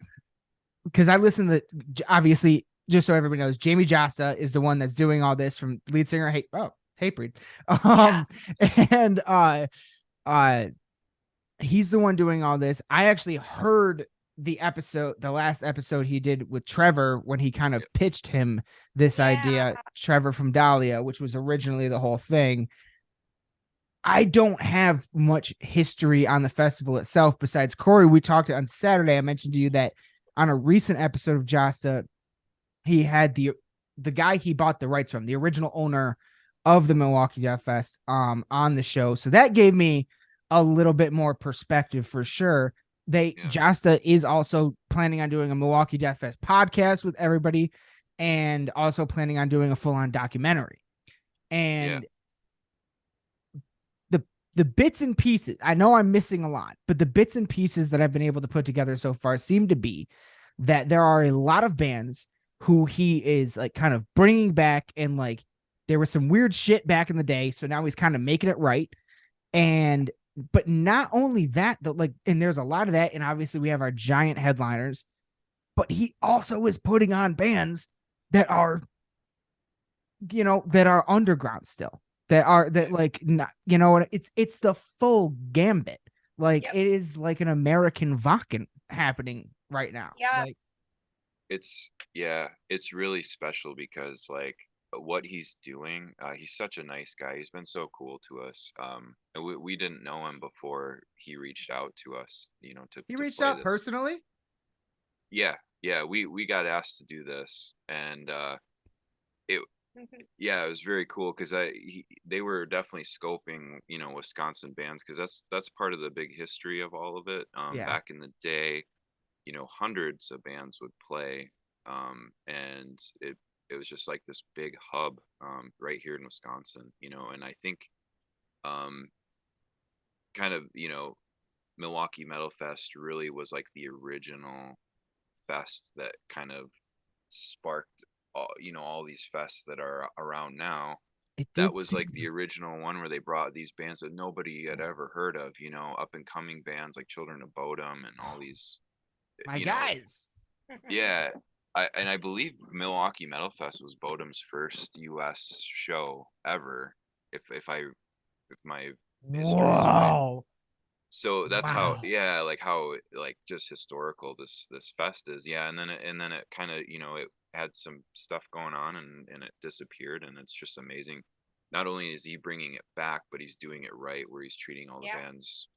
because I listened to, obviously, just so everybody knows, Jamie Jasta is the one that's doing all this, from lead singer Hate Breed. And he's the one doing all this. I actually heard the last episode he did with Trevor, when he kind of pitched him this idea, Trevor from Dahlia, which was originally the whole thing. I don't have much history on the festival itself besides Cory. We talked on Saturday. I mentioned to you that on a recent episode of Jasta, he had the guy he bought the rights from, the original owner of the Milwaukee Death Fest, on the show. So that gave me a little bit more perspective for sure. Jasta is also planning on doing a Milwaukee Death Fest podcast with everybody, and also planning on doing a full-on documentary. And the bits and pieces, I know I'm missing a lot, but the bits and pieces that I've been able to put together so far seem to be that there are a lot of bands who he is like kind of bringing back, and like there was some weird shit back in the day, so now he's kind of making it right. And but not only that, like, and there's a lot of that, and obviously we have our giant headliners, but he also is putting on bands that are, that are underground still, that like, not, it's the full gambit. Like, it is like an American Vakken happening right now. Like, it's really special because like what he's doing, he's such a nice guy. He's been so cool to us. And we didn't know him before he reached out to us, he to reached play out this. personally. Yeah, we got asked to do this, and it it was very cool because they were definitely scoping, Wisconsin bands, because that's part of the big history of all of it. Back in the day, hundreds of bands would play, and it was just like this big hub, right here in Wisconsin, and I think, kind of, Milwaukee Metal Fest really was like the original fest that kind of sparked all these fests that are around now. It That did was like seem the original one where they brought these bands that nobody had ever heard of, up and coming bands like Children of Bodom and all these, my you know, guys. yeah. I believe Milwaukee Metal Fest was Bodom's first US show ever, if my history is right. Whoa. So that's how, Wow. yeah, like how like just historical this fest is. Yeah, and then it kind of, it had some stuff going on, and it disappeared, and it's just amazing. Not only is he bringing it back, but he's doing it right, where he's treating all the Yeah, bands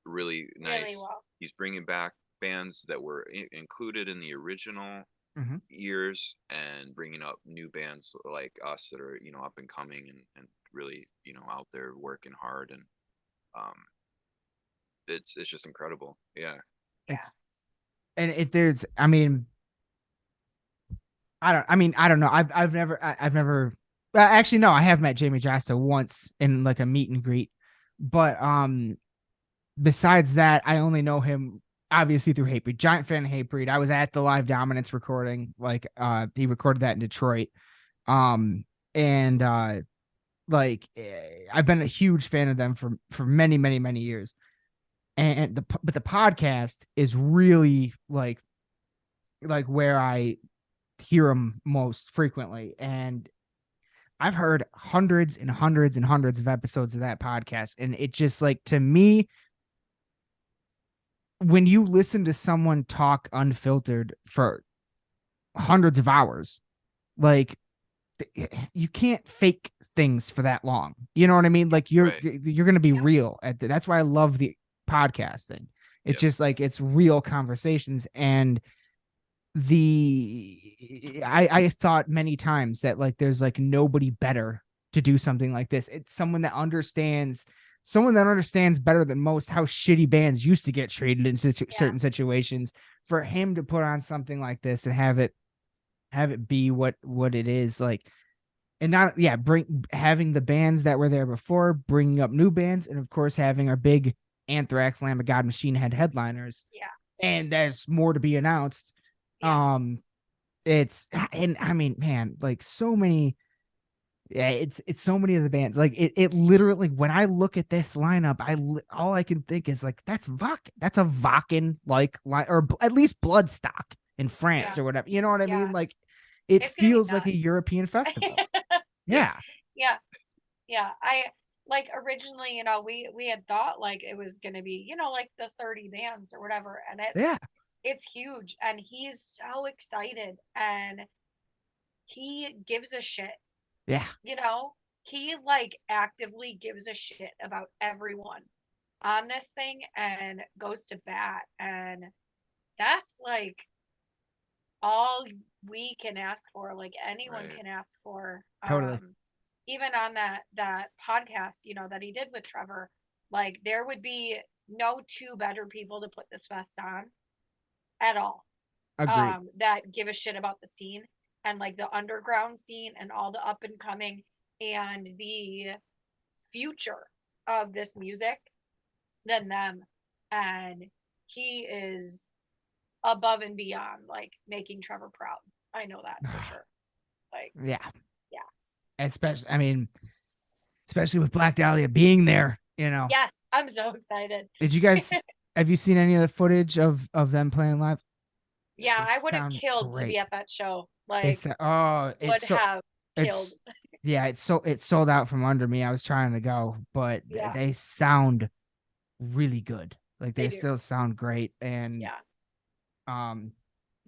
really really nice. well. He's bringing back bands that were included in the original Mm-hmm. years, and bringing up new bands like us that are, up and coming, and really, out there working hard, and um it's just incredible. Yeah. Yeah. It's and if there's, I don't know. I've never. Actually, no, I have met Jamie Jasta once in like a meet and greet, but besides that, I only know him obviously through Hatebreed. Giant fan of Hatebreed. I was at the Live Dominance recording. Like, he recorded that in Detroit. Um, and like, I've been a huge fan of them for many, many, many years. And but the podcast is really like where I hear them most frequently. And I've heard hundreds and hundreds and hundreds of episodes of that podcast. And it just, like, to me, when you listen to someone talk unfiltered for hundreds of hours, like, you can't fake things for that long. You know what I mean? Like, Right. you're going to be Yep. real that's why I love the podcasting. It's Yep. just like, it's real conversations. And I thought many times that, like, there's like nobody better to do something like this. It's someone that understands better than most how shitty bands used to get treated in certain situations. For him to put on something like this and have it be what it is, like, and not, having the bands that were there before, bringing up new bands, and of course having our big Anthrax, Lamb of God, Machine Head headliners. Yeah. And there's more to be announced. Yeah. It's, and I mean, man, like, so many. Yeah, it's so many of the bands. Like, it literally, when I look at this lineup, all I can think is like, that's a Wacken like line, or at least Bloodstock in France or whatever. You know what I mean? Like, it It's gonna be feels like a nuts. European festival. Yeah. Yeah. Yeah. I like originally, we had thought like it was gonna be, like the 30 bands or whatever, and Yeah. it's huge, and he's so excited, and he gives a shit. Yeah. He like actively gives a shit about everyone on this thing and goes to bat, and that's like all we can ask for, like anyone Right. can ask for. Totally. Even on that podcast, that he did with Trevor, like there would be no two better people to put this fest on at all. Agreed. That give a shit about the scene, and like the underground scene, and all the up and coming, and the future of this music than them. And he is above and beyond, like, making Trevor proud. I know that for sure. Like, Yeah. yeah. Especially with Black Dahlia being there, Yes, I'm so excited. Did you guys have you seen any of the footage of them playing live? Yeah, They I would have sound killed to great. be at that show. They Like, said, would have killed. it's sold out from under me. I was trying to go, but Yeah, they sound really good. Like, they they do. still sound great. And Yeah,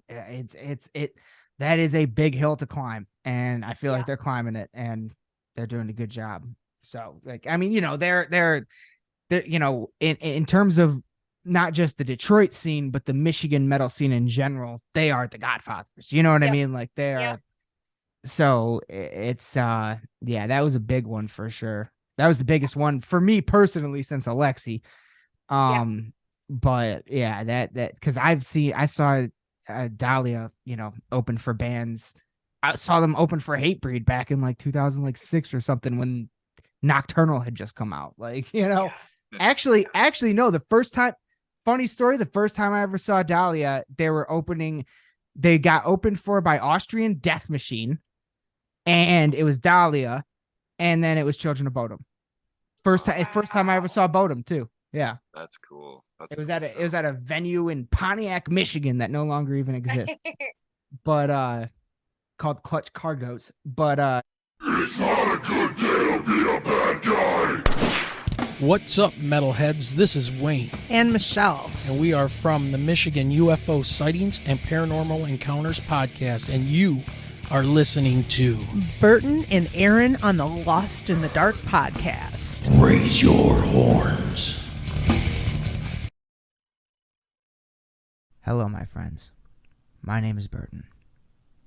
it that is a big hill to climb, and I feel Yeah. like they're climbing it, and they're doing a good job. So, like, I mean, they're in terms of not just the Detroit scene, but the Michigan metal scene in general, they are the godfathers. You know what I Yep. mean? Like, they Yep. are. So it's yeah, that was a big one for sure. That was the biggest one for me personally since Alexi. But yeah, that because I saw Dahlia, open for bands. I saw them open for Hatebreed back in like 2006 or something, when Nocturnal had just come out. Like, Yeah. Actually, no. The first time, funny story. The first time I ever saw Dahlia, they got opened for by Austrian Death Machine, and it was Dahlia, and then it was Children of Bodom. First time I ever saw Bodom too. Yeah, that's cool. It was at a venue in Pontiac, Michigan that no longer even exists, but called Clutch Cargoes. But it's not a good day to be a bad guy. What's up, metalheads? This is Wayne and Michelle, and we are from the Michigan UFO Sightings and Paranormal Encounters podcast, and you are listening to Burton and Aaron on the Lost in the Dark podcast. Raise your horns. Hello, my friends. My name is Burton,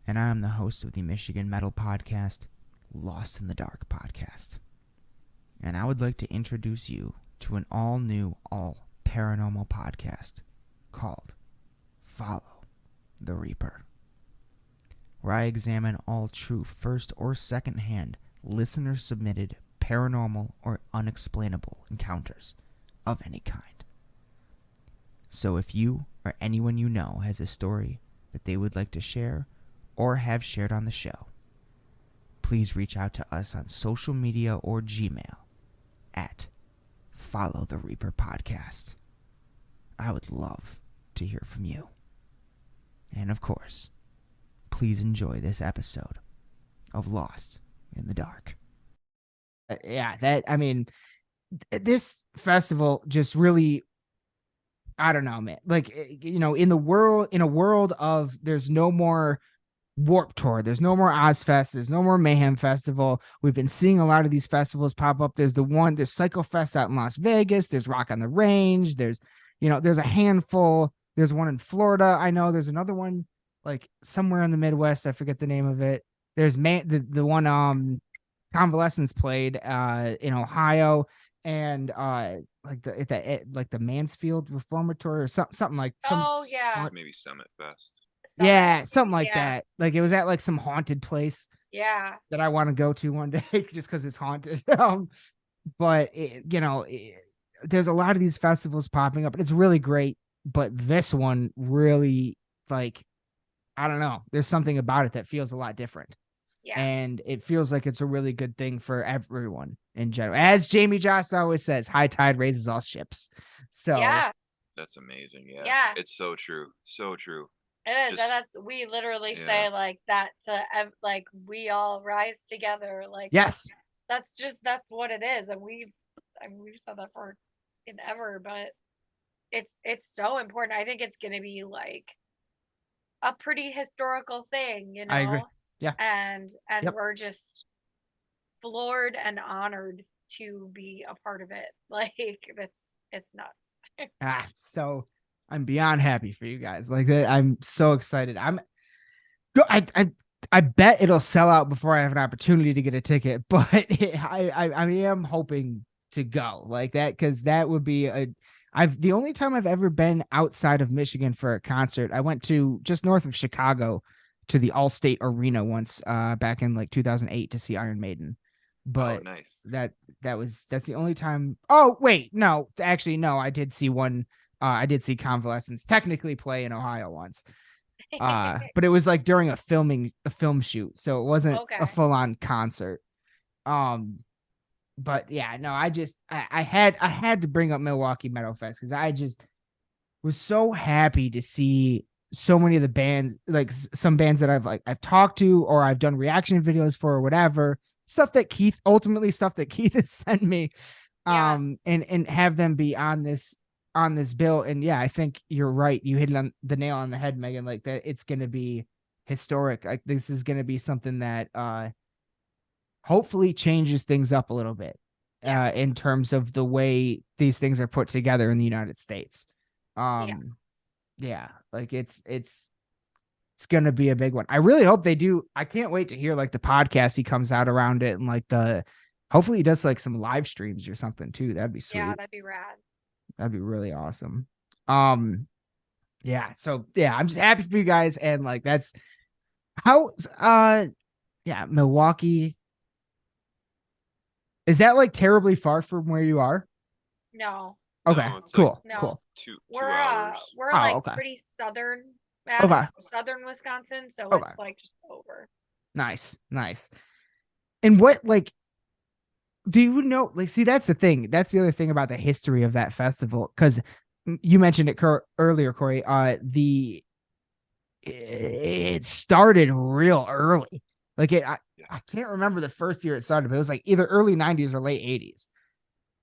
and I am the host of the Michigan metal podcast, Lost in the Dark podcast. And I would like to introduce you to an all-new, all-paranormal podcast called Follow the Reaper, where I examine all true first or second-hand listener-submitted paranormal or unexplainable encounters of any kind. So if you or anyone you know has a story that they would like to share or have shared on the show, please reach out to us on social media or Gmail at Follow the Reaper Podcast. I would love to hear from you. And of course, please enjoy this episode of Lost in the Dark. This festival just really, I don't know, man. Like, in a world of there's no more Warped Tour, there's no more Ozfest, there's no more Mayhem Festival. We've been seeing a lot of these festivals pop up. There's Psycho Fest out in Las Vegas. There's Rock on the Range. There's a handful. There's one in Florida. I know there's another one like somewhere in the Midwest. I forget the name of it. There's the one Convalescence played in Ohio, and like the Mansfield Reformatory or something like maybe Summit Fest. Something like that. Like it was at like some haunted place. Yeah. That I want to go to one day just because it's haunted. But there's a lot of these festivals popping up, and it's really great. But this one really, like, I don't know. There's something about it that feels a lot different. Yeah. And it feels like it's a really good thing for everyone in general. As Jamie Joss always says, high tide raises all ships. So yeah. That's amazing. Yeah. Yeah. It's so true. So true. It is. We literally say like that to like we all rise together. Like yes. That's what it is. And we've said that for ever, but it's so important. I think it's gonna be like a pretty historical thing, I agree. Yeah. And we're just floored and honored to be a part of it. Like it's nuts. So I'm beyond happy for you guys. Like I'm so excited. I bet it'll sell out before I have an opportunity to get a ticket, but I am hoping to go like that, because that would be the only time I've ever been outside of Michigan for a concert. I went to just north of Chicago to the Allstate Arena once back in like 2008 to see Iron Maiden. But nice. That's the only time. Oh wait, no, actually no, I did see one. I did see Convalescence technically play in Ohio once. But it was like during a film shoot, so it wasn't a full-on concert. But yeah, no, I had to bring up Milwaukee Metal Fest because I just was so happy to see so many of the bands, like some bands that I've talked to or I've done reaction videos for or whatever, stuff that Keith has sent me, and have them be on this bill. And yeah, I think you're right. You hit it on the nail on the head, Megan. Like that, it's going to be historic. Like this is going to be something that hopefully changes things up a little bit in terms of the way these things are put together in the United States. Like it's going to be a big one. I really hope they do. I can't wait to hear like the podcast he comes out around it, and like hopefully he does like some live streams or something too. That'd be sweet. Yeah, that'd be rad. That'd be really awesome. So I'm just happy for you guys. And like, that's how, Milwaukee. Is that like terribly far from where you are? No. Okay, No, it's cool, No. cool. Two We're hours. we're Oh, like okay. pretty southern Okay. southern Wisconsin, so Okay. it's like just over. Nice. And what, like, do you know, like, see, that's the thing. That's the other thing about the history of that festival, because you mentioned it earlier, Cory. It started real early. Like I can't remember the first year it started, but it was like either early 90s or late 80s.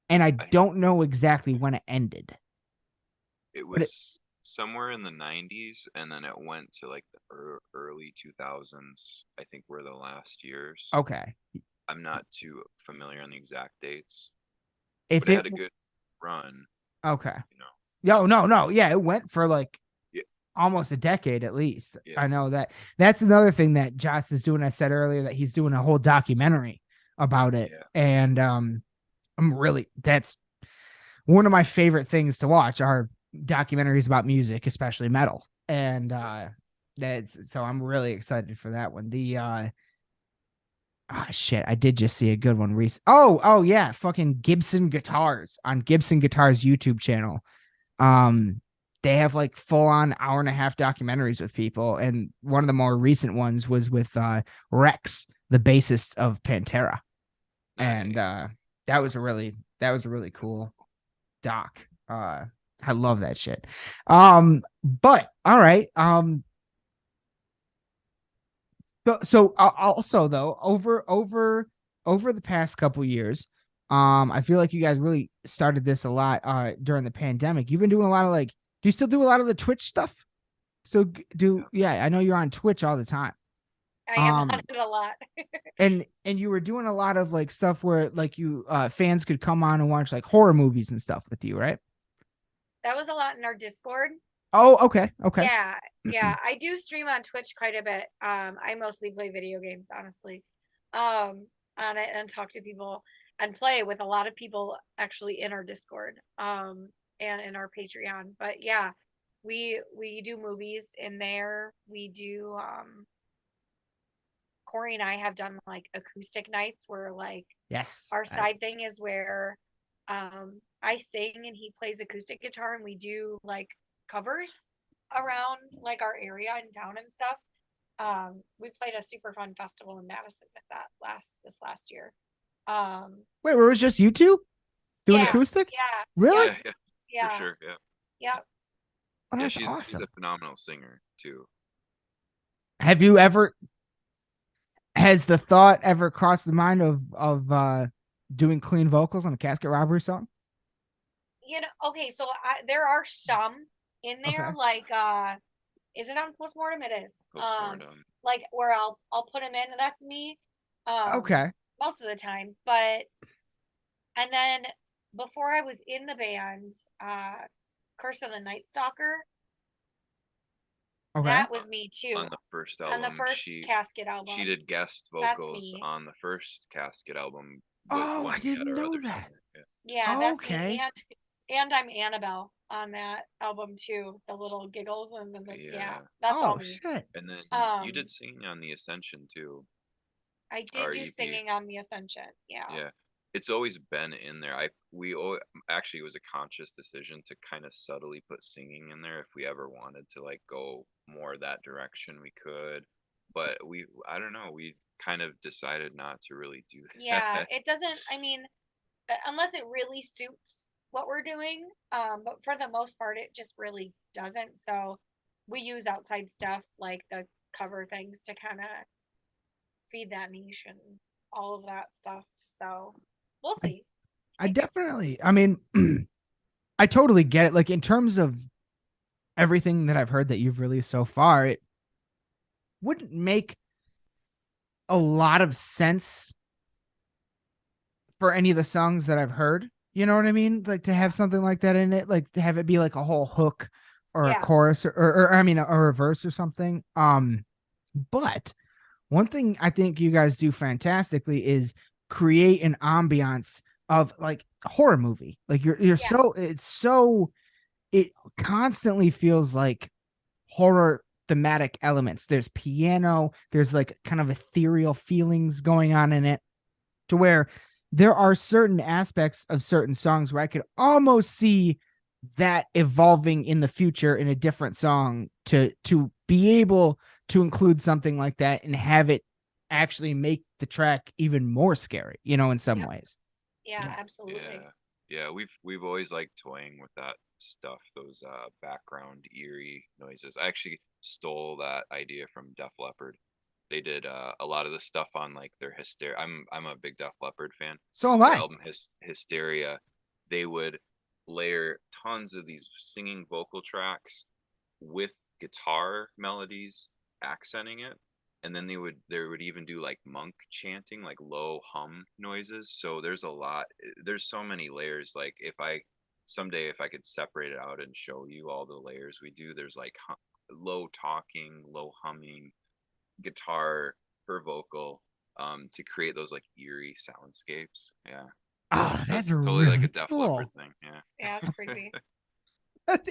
And I don't know exactly when it ended. It was somewhere in the 90s, and then it went to like the early 2000s, I think, were the last years. Okay. I'm not too familiar on the exact dates. If but it had a good run. Okay. You know. No. Yeah, it went for like almost a decade at least. Yeah. I know that. That's another thing that Joss is doing. I said earlier that he's doing a whole documentary about it. Yeah. And that's one of my favorite things to watch are documentaries about music, especially metal. And so I'm really excited for that one. Shit, I did just see a good one recently. Oh yeah, fucking Gibson Guitars on Gibson Guitars YouTube channel. They have like full on hour-and-a-half documentaries with people, and one of the more recent ones was with Rex, the bassist of Pantera. Nice. And that was a really cool doc. I love that shit. But all right. So also though, over the past couple years, I feel like you guys really started this a lot during the pandemic. You've been doing a lot of like, do you still do a lot of the Twitch stuff? So I know you're on Twitch all the time. I am on it a lot. and you were doing a lot of like stuff where like you fans could come on and watch like horror movies and stuff with you, right? That was a lot in our Discord. Oh, okay. Yeah. I do stream on Twitch quite a bit. I mostly play video games, honestly, on it, and talk to people and play with a lot of people actually in our Discord, and in our Patreon. But yeah, we do movies in there. We do, Cory and I have done like acoustic nights where like, yes, our side thing is where, I sing and he plays acoustic guitar, and we do like covers around like our area and town and stuff. We played a super fun festival in Madison with that this last year. Wait, where was just you two doing acoustic? Yeah. Really? Yeah. For sure. Yeah. Oh, that's she's awesome. She's a phenomenal singer too. Has the thought ever crossed the mind of doing clean vocals on a Casket Robbery song? Okay, so there are some in there, like is it on Postmortem? It is. Postmortem. Like where I'll put them in, and that's me. Okay. Most of the time, and then before I was in the band, Curse of the Night Stalker. Okay. That was me too. On the first album. On the first Casket album. She did guest vocals on the first Casket album. I didn't know that. Yeah, that's me. And I'm Annabelle on that album too. The little giggles and then that's all me. Shit. And then you did singing on the Ascension too. I did do singing on the Ascension. Yeah. Yeah. It's always been in there. Actually, it was a conscious decision to kind of subtly put singing in there. If we ever wanted to like go more that direction, we could. But I don't know. We kind of decided not to really do that. Yeah, it doesn't. I mean, unless it really suits what we're doing. But for the most part, it just really doesn't. So we use outside stuff like the cover things to kind of feed that niche and all of that stuff. So we'll see. I totally get it. Like in terms of everything that I've heard that you've released so far, it wouldn't make a lot of sense for any of the songs that I've heard. You know what I mean? Like to have something like that in it, like to have it be like a whole hook or a chorus or a verse or something. But one thing I think you guys do fantastically is create an ambiance of like a horror movie. Like it constantly feels like horror thematic elements. There's piano, there's like kind of ethereal feelings going on in it to where there are certain aspects of certain songs where I could almost see that evolving in the future in a different song to be able to include something like that and have it actually make the track even more scary, in some ways. Yeah, absolutely. Yeah, we've always liked toying with that stuff, those background eerie noises. I actually stole that idea from Def Leppard. They did a lot of the stuff on like their Hysteria. I'm a big Def Leppard fan. So am Their I. album Hysteria, they would layer tons of these singing vocal tracks with guitar melodies accenting it, and then they would even do like monk chanting, like low hum noises. So there's so many layers. Like someday if I could separate it out and show you all the layers we do, there's like low talking, low humming, guitar per vocal, to create those like eerie soundscapes. Yeah. Oh, that's totally really like a Def cool. Leppard thing. Yeah, it's creepy.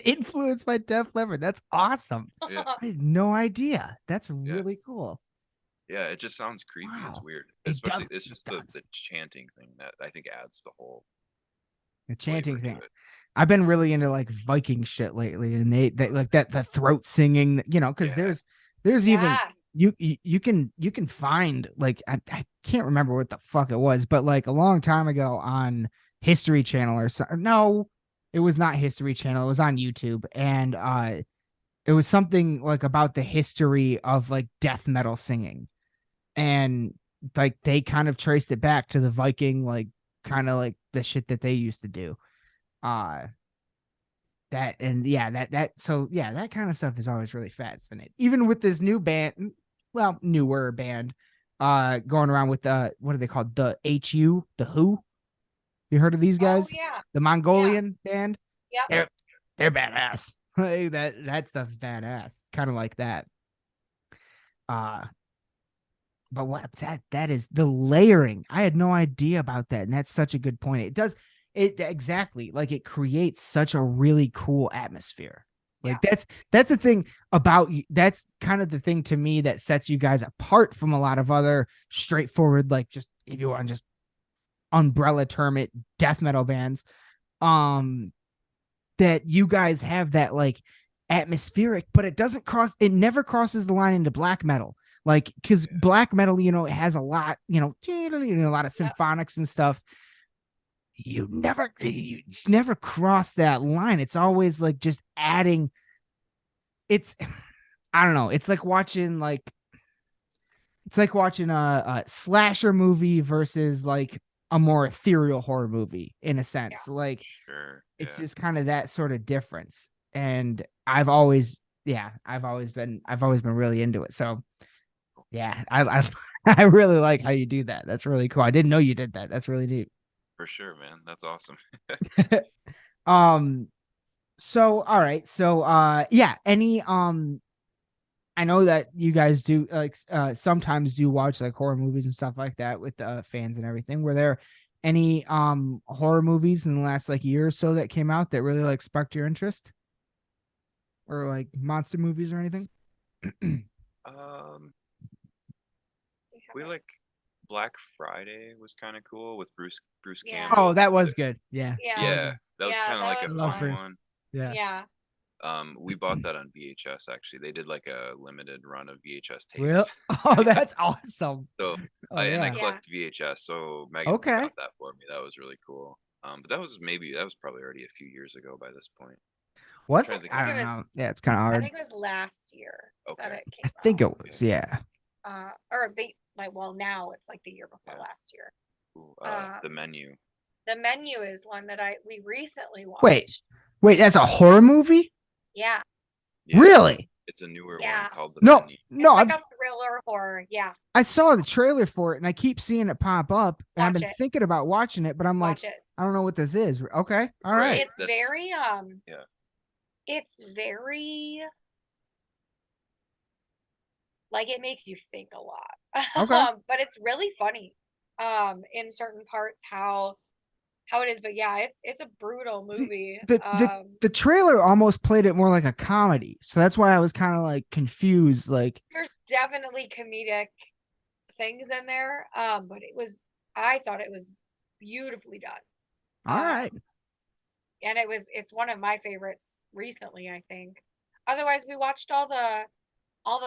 Influenced by Def Leppard. That's awesome. Yeah. I had no idea. That's really cool. Yeah, it just sounds creepy. Wow. It's weird. Especially it's just the chanting thing that I think adds the whole chanting thing. I've been really into like Viking shit lately, and they like that the throat singing, because there's even you can find like I can't remember what the fuck it was, but like a long time ago on History Channel or something. No, it was not History Channel. It was on YouTube, and it was something like about the history of like death metal singing, and like they kind of traced it back to the Viking, like kind of like the shit that they used to do. That kind of stuff is always really fascinating. Even with this new band, newer band, going around with what are they called? The HU, the Who. You heard of these guys? Oh, yeah. The Mongolian band. Yeah. They're badass. that stuff's badass. It's kind of like that. But what's that? That is the layering. I had no idea about that, and that's such a good point. It does it exactly like it creates such a really cool atmosphere. Like that's the thing about you. That's kind of the thing to me that sets you guys apart from a lot of other straightforward, like just if you want just umbrella term it, death metal bands. That you guys have that like atmospheric, but it never crosses the line into black metal. Like, because black metal, it has a lot, a lot of symphonics and stuff. You never cross that line. It's always like just adding. I don't know. It's like watching a slasher movie versus like a more ethereal horror movie in a sense. Like, it's just kind of that sort of difference. And I've always been really into it. So. Yeah, I really like how you do that. That's really cool. I didn't know you did that. That's really neat. For sure, man. That's awesome. So all right. So any I know that you guys do like sometimes do watch like horror movies and stuff like that with fans and everything. Were there any horror movies in the last like year or so that came out that really like sparked your interest? Or like monster movies or anything? We like Black Friday was kind of cool with Bruce Yeah. Campbell. Oh, that was good. Yeah. Yeah, that was kind of like a fun one. Yeah. We bought that on VHS actually. They did like a limited run of VHS tapes. Really? Oh, that's awesome. So and I collect VHS, so Megan got that for me. That was really cool. But that was probably already a few years ago by this point. Was it? I don't know. Yeah, it's kind of hard. I think it was last year that it came out. I think it was, yeah. Or they now it's like the year before last year. The Menu. The Menu is one that we recently watched. Wait, that's a horror movie? Yeah. Really? It's a newer one called The Menu. No, it's like a thriller horror. Yeah. I saw the trailer for it and I keep seeing it pop up and I've been thinking about watching it, but I'm like, I don't know what this is. Okay. All right. It's very it's very like it makes you think a lot. Okay. But it's really funny in certain parts how it is. But yeah, it's a brutal movie. See, the trailer almost played it more like a comedy. So that's why I was kind of like confused. Like there's definitely comedic things in there. But I thought it was beautifully done. All right. And it's one of my favorites recently, I think. Otherwise, we watched all the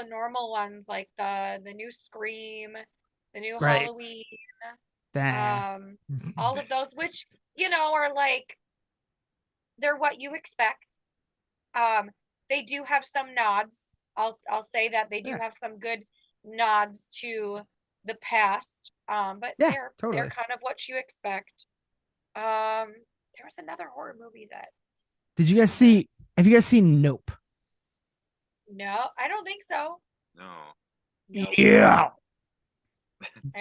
normal ones like the new Scream, the new Right. Halloween, That. all of those, which are like they're what you expect. They do have some nods. I'll say that they do Yeah. have some good nods to the past. But Yeah, they're totally. kind of what you expect. There was another horror movie that. Did you guys see? Have you guys seen Nope? No, I don't think so. No. Nope. Yeah.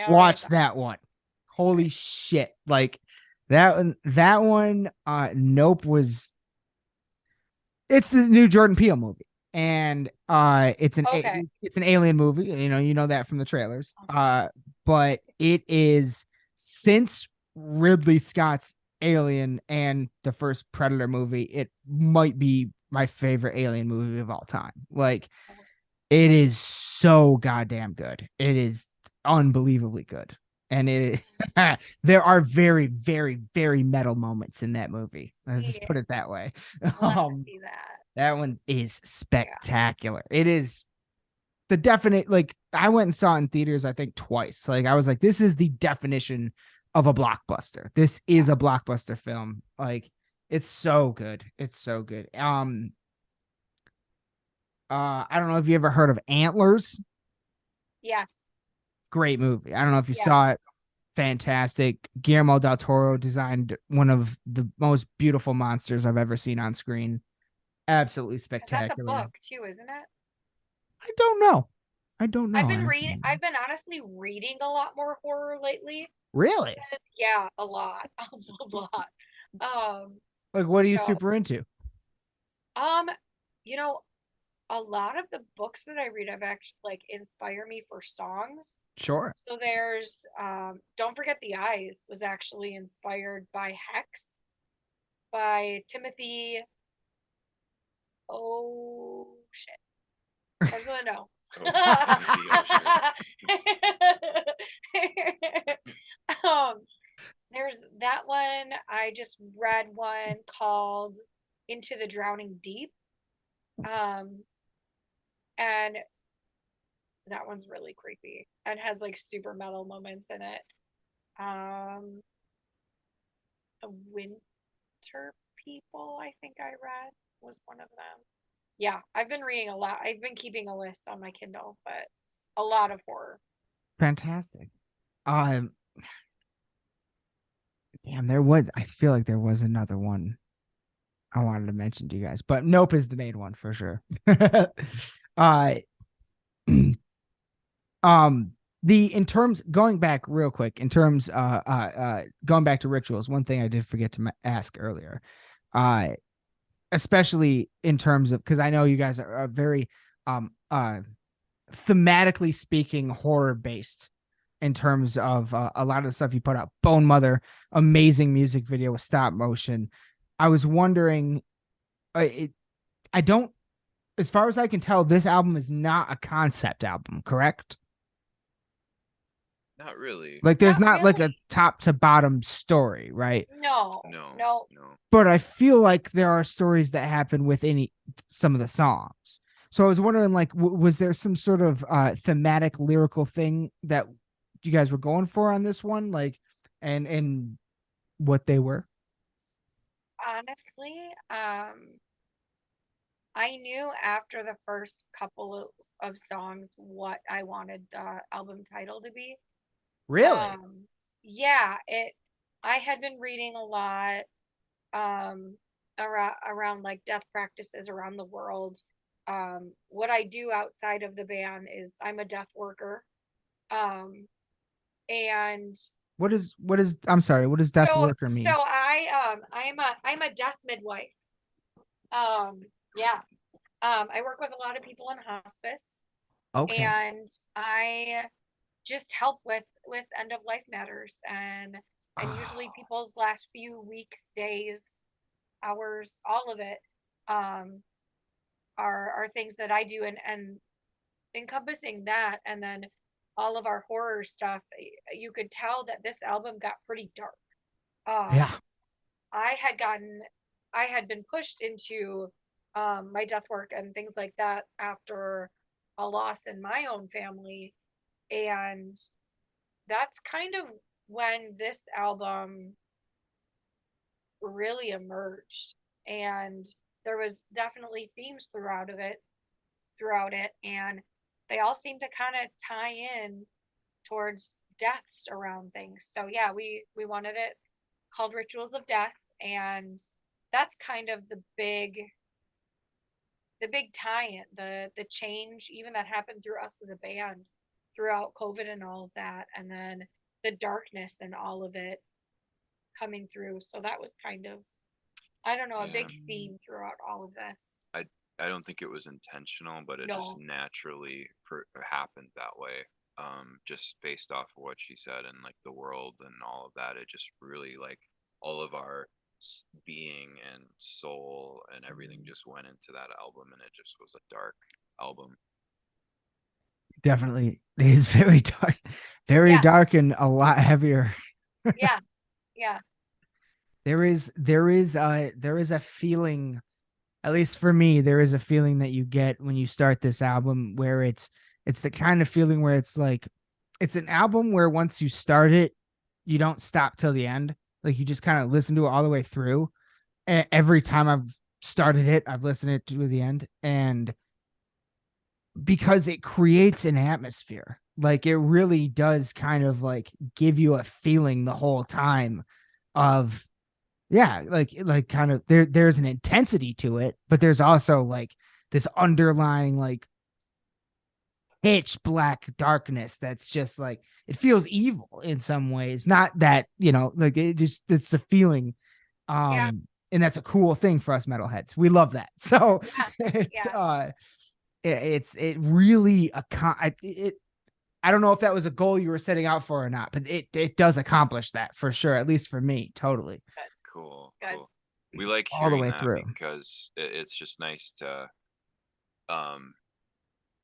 Watch Right. that one. Holy shit. Like that one, Nope it's the new Jordan Peele movie. And it's Okay. it's an alien movie. You know that from the trailers. But it is, since Ridley Scott's Alien and the first Predator movie, it might be my favorite alien movie of all time. Like, it is so goddamn good. It is unbelievably good. And there are very, very, very metal moments in that movie. Let's just put it that way. We'll have to see that. That one is spectacular. It is the definite, like, I went and saw it in theaters, I think twice. Like, I was like, this is the definition of a blockbuster. This is a blockbuster film. Like, it's so good. It's so good. I don't know if you ever heard of Antlers. Yes. Great movie. I don't know if you saw it. Fantastic. Guillermo del Toro designed one of the most beautiful monsters I've ever seen on screen. Absolutely spectacular. That's a book too, isn't it? I don't know. I've been honestly reading a lot more horror lately. Really? Yeah, a lot. A lot. Like, what are you super into? You know, a lot of the books that I read have actually like inspire me for songs. Sure. So there's Don't Forget the Eyes was actually inspired by Hex by Timothy. Oh shit. Starts with a no. There's that one. I just read one called Into the Drowning Deep. And that one's really creepy and has like super metal moments in it. The Winter People, I think I read, was one of them. Yeah, I've been reading a lot. I've been keeping a list on my Kindle, but a lot of horror. Fantastic. Damn, I feel like there was another one I wanted to mention to you guys, but Nope is the main one for sure. In terms, going back real quick, in terms going back to rituals, one thing I did forget to ask earlier, especially in terms of, because I know you guys are very thematically speaking horror based in terms of a lot of the stuff you put out. Bone Mother, amazing music video with stop motion. I was wondering, I don't, as far as I can tell, this album is not a concept album, correct? Not really. Like, there's not really. like a top to bottom story, right? No. But I feel like there are stories that happen within some of the songs. So I was wondering, like, was there some sort of thematic lyrical thing that you guys were going for on this one, like, and what they were? Honestly, I knew after the first couple of songs what I wanted the album title to be. Really? Yeah, I had been reading a lot around like death practices around the world. What I do outside of the band is I'm a death worker. And I'm sorry, what does death worker mean? So I'm a death midwife. Yeah. I work with a lot of people in hospice. Okay. And I just help with end of life matters and usually people's last few weeks, days, hours, all of it are things that I do, and encompassing that, and then all of our horror stuff. You could tell that this album got pretty dark. Yeah. I had been pushed into my death work and things like that after a loss in my own family. And that's kind of when this album really emerged. And there was definitely themes throughout it, and they all seem to kind of tie in towards deaths around things. So yeah, we wanted it called Rituals of Death, and that's kind of the big tie-in, the change even that happened through us as a band throughout COVID and all of that, and then the darkness and all of it coming through. So that was kind of, I don't know, a big theme throughout all of this. I don't think it was intentional, but it just naturally happened that way. Just based off of what she said and like the world and all of that, it just really like all of our being and soul and everything just went into that album, and it just was a dark album. Definitely, it is very dark, dark, and a lot heavier. Yeah. There is a feeling, at least for me, there is a feeling that you get when you start this album where it's the kind of feeling where it's like, it's an album where once you start it, you don't stop till the end. Like you just kind of listen to it all the way through. Every time I've started it, I've listened to the end, and because it creates an atmosphere, like it really does kind of like give you a feeling the whole time of, yeah, like kind of there's an intensity to it, but there's also like this underlying like pitch black darkness that's just like, it feels evil in some ways. Not that, like it's the feeling. And that's a cool thing for us metalheads. We love that. So it really I don't know if that was a goal you were setting out for or not, but it does accomplish that for sure, at least for me. Totally. Cool. We like all the hearing way that through because it's just nice to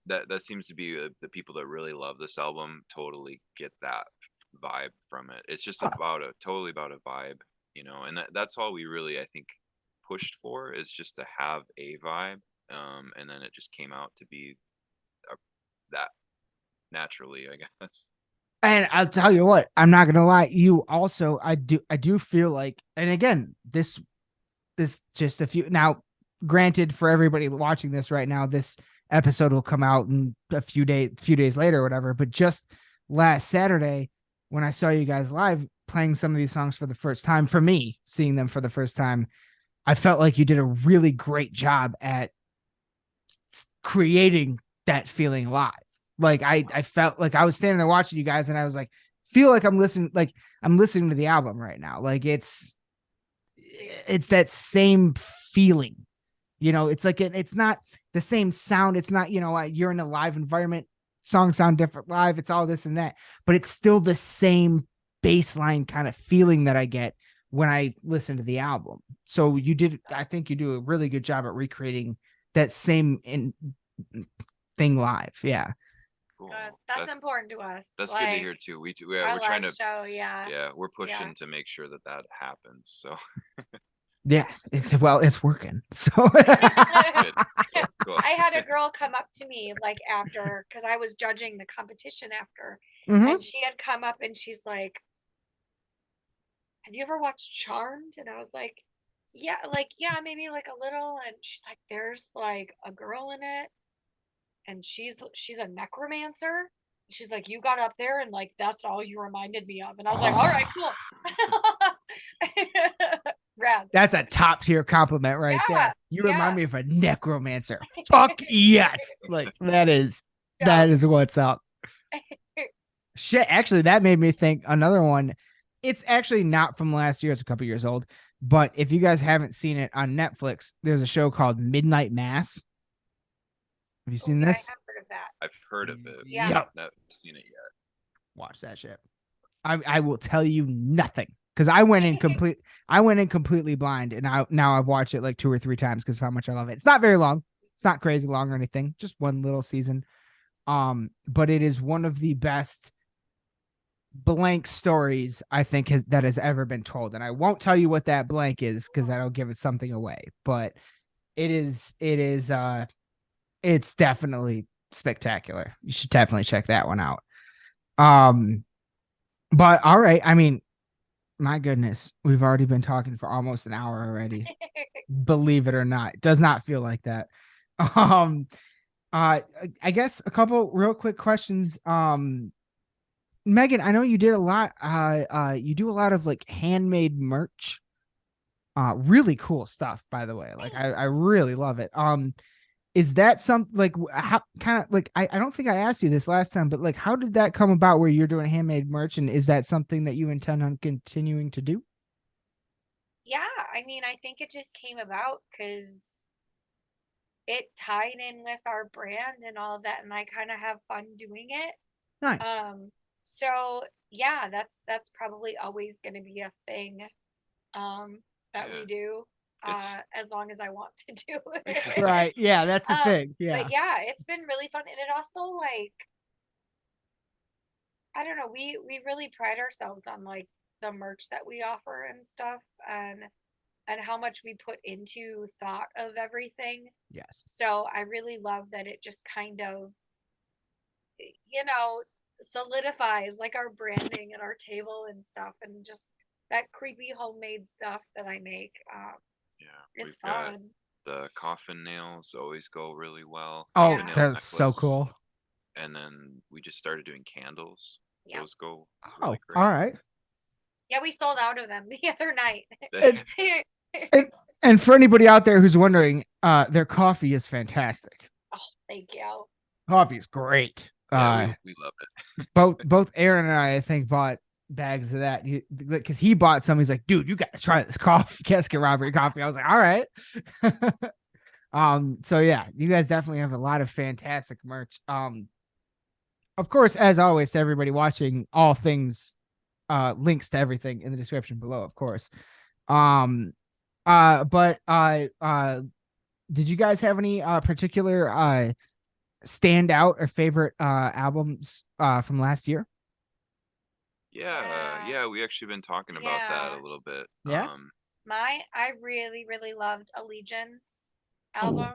that seems to be the people that really love this album totally get that vibe from it. It's just totally about a vibe, and that's all we really, I think, pushed for, is just to have a vibe. And then it just came out to be that naturally, I guess. And I'll tell you what, I'm not gonna lie, you also, I do feel like, and again, this just a few, now granted, for everybody watching this right now, this episode will come out in a few days later or whatever, but just last Saturday when I saw you guys live playing some of these songs for the first time, for me seeing them for the first time, I felt like you did a really great job at creating that feeling live. Like I felt like I was standing there watching you guys, and I was like, feel like I'm listening to the album right now. Like it's that same feeling, it's like it's not the same sound. It's not, you're in a live environment, songs sound different live. It's all this and that, but it's still the same baseline kind of feeling that I get when I listen to the album. So I think you do a really good job at recreating that same thing live. Yeah. Cool. That's important to us. That's good to hear too. We're trying to show, we're pushing to make sure that happens. So yeah, it's working. So cool. I had a girl come up to me like after, because I was judging the competition after, mm-hmm. and she had come up and she's like, "Have you ever watched Charmed?" And I was like, yeah, maybe like a little. And she's like, "There's like a girl in it, and she's a necromancer." She's like, "You got up there and like that's all you reminded me of." And I was like, "All right, cool." Rad. That's a top tier compliment right there. You remind me of a necromancer. Fuck yes. Like that is what's up. Shit, actually that made me think another one. It's actually not from last year, it's a couple years old, but if you guys haven't seen it on Netflix, there's a show called Midnight Mass. Have you seen this? I have heard of that. I've heard of it. Yeah. Yep. Not seen it yet. Watch that shit. I will tell you nothing, because I went in completely blind, and now I've watched it like 2 or 3 times because of how much I love it. It's not very long. It's not crazy long or anything. Just one little season. But it is one of the best blank stories I think that has ever been told, and I won't tell you what that blank is because that'll give it something away. But it's definitely spectacular. You should definitely check that one out. But all right, I mean, my goodness, we've already been talking for almost an hour already. Believe it or not, it does not feel like that. I guess a couple real quick questions. Megan, I know you did a lot. You do a lot of like handmade merch. Really cool stuff, by the way. Like I really love it. Is that something like how kind of like I don't think I asked you this last time, but like how did that come about where you're doing handmade merch, and is that something that you intend on continuing to do? Yeah, I mean, I think it just came about because it tied in with our brand and all of that, and I kind of have fun doing it. Nice. So yeah, that's probably always going to be a thing that we do as long as I want to do it. Right. Yeah, that's the thing. Yeah. But yeah, it's been really fun, and it also like I don't know, we really pride ourselves on like the merch that we offer and stuff, and how much we put into thought of everything. Yes. So I really love that it just kind of, solidifies like our branding and our table and stuff, and just that creepy homemade stuff that I make. Is fun. The coffin nails always go really well. Oh, Coffin nail that's so necklace. cool. And then we just started doing candles. Yeah. Those go Oh, really great. all right. Yeah, we sold out of them the other night. And for anybody out there who's wondering, their coffee is fantastic. Oh, thank you. Coffee is great. Yeah, we love it. both Aaron and I think, bought bags of that because he bought some. He's like, dude, you got to try this coffee, Casket Robbery coffee. I was like, all right. So yeah, you guys definitely have a lot of fantastic merch. Of course, as always, to everybody watching, all things, links to everything in the description below, of course. But did you guys have any particular standout or favorite albums from last year? Yeah, we actually been talking about that a little bit. Yeah. I really, really loved Allegiance album.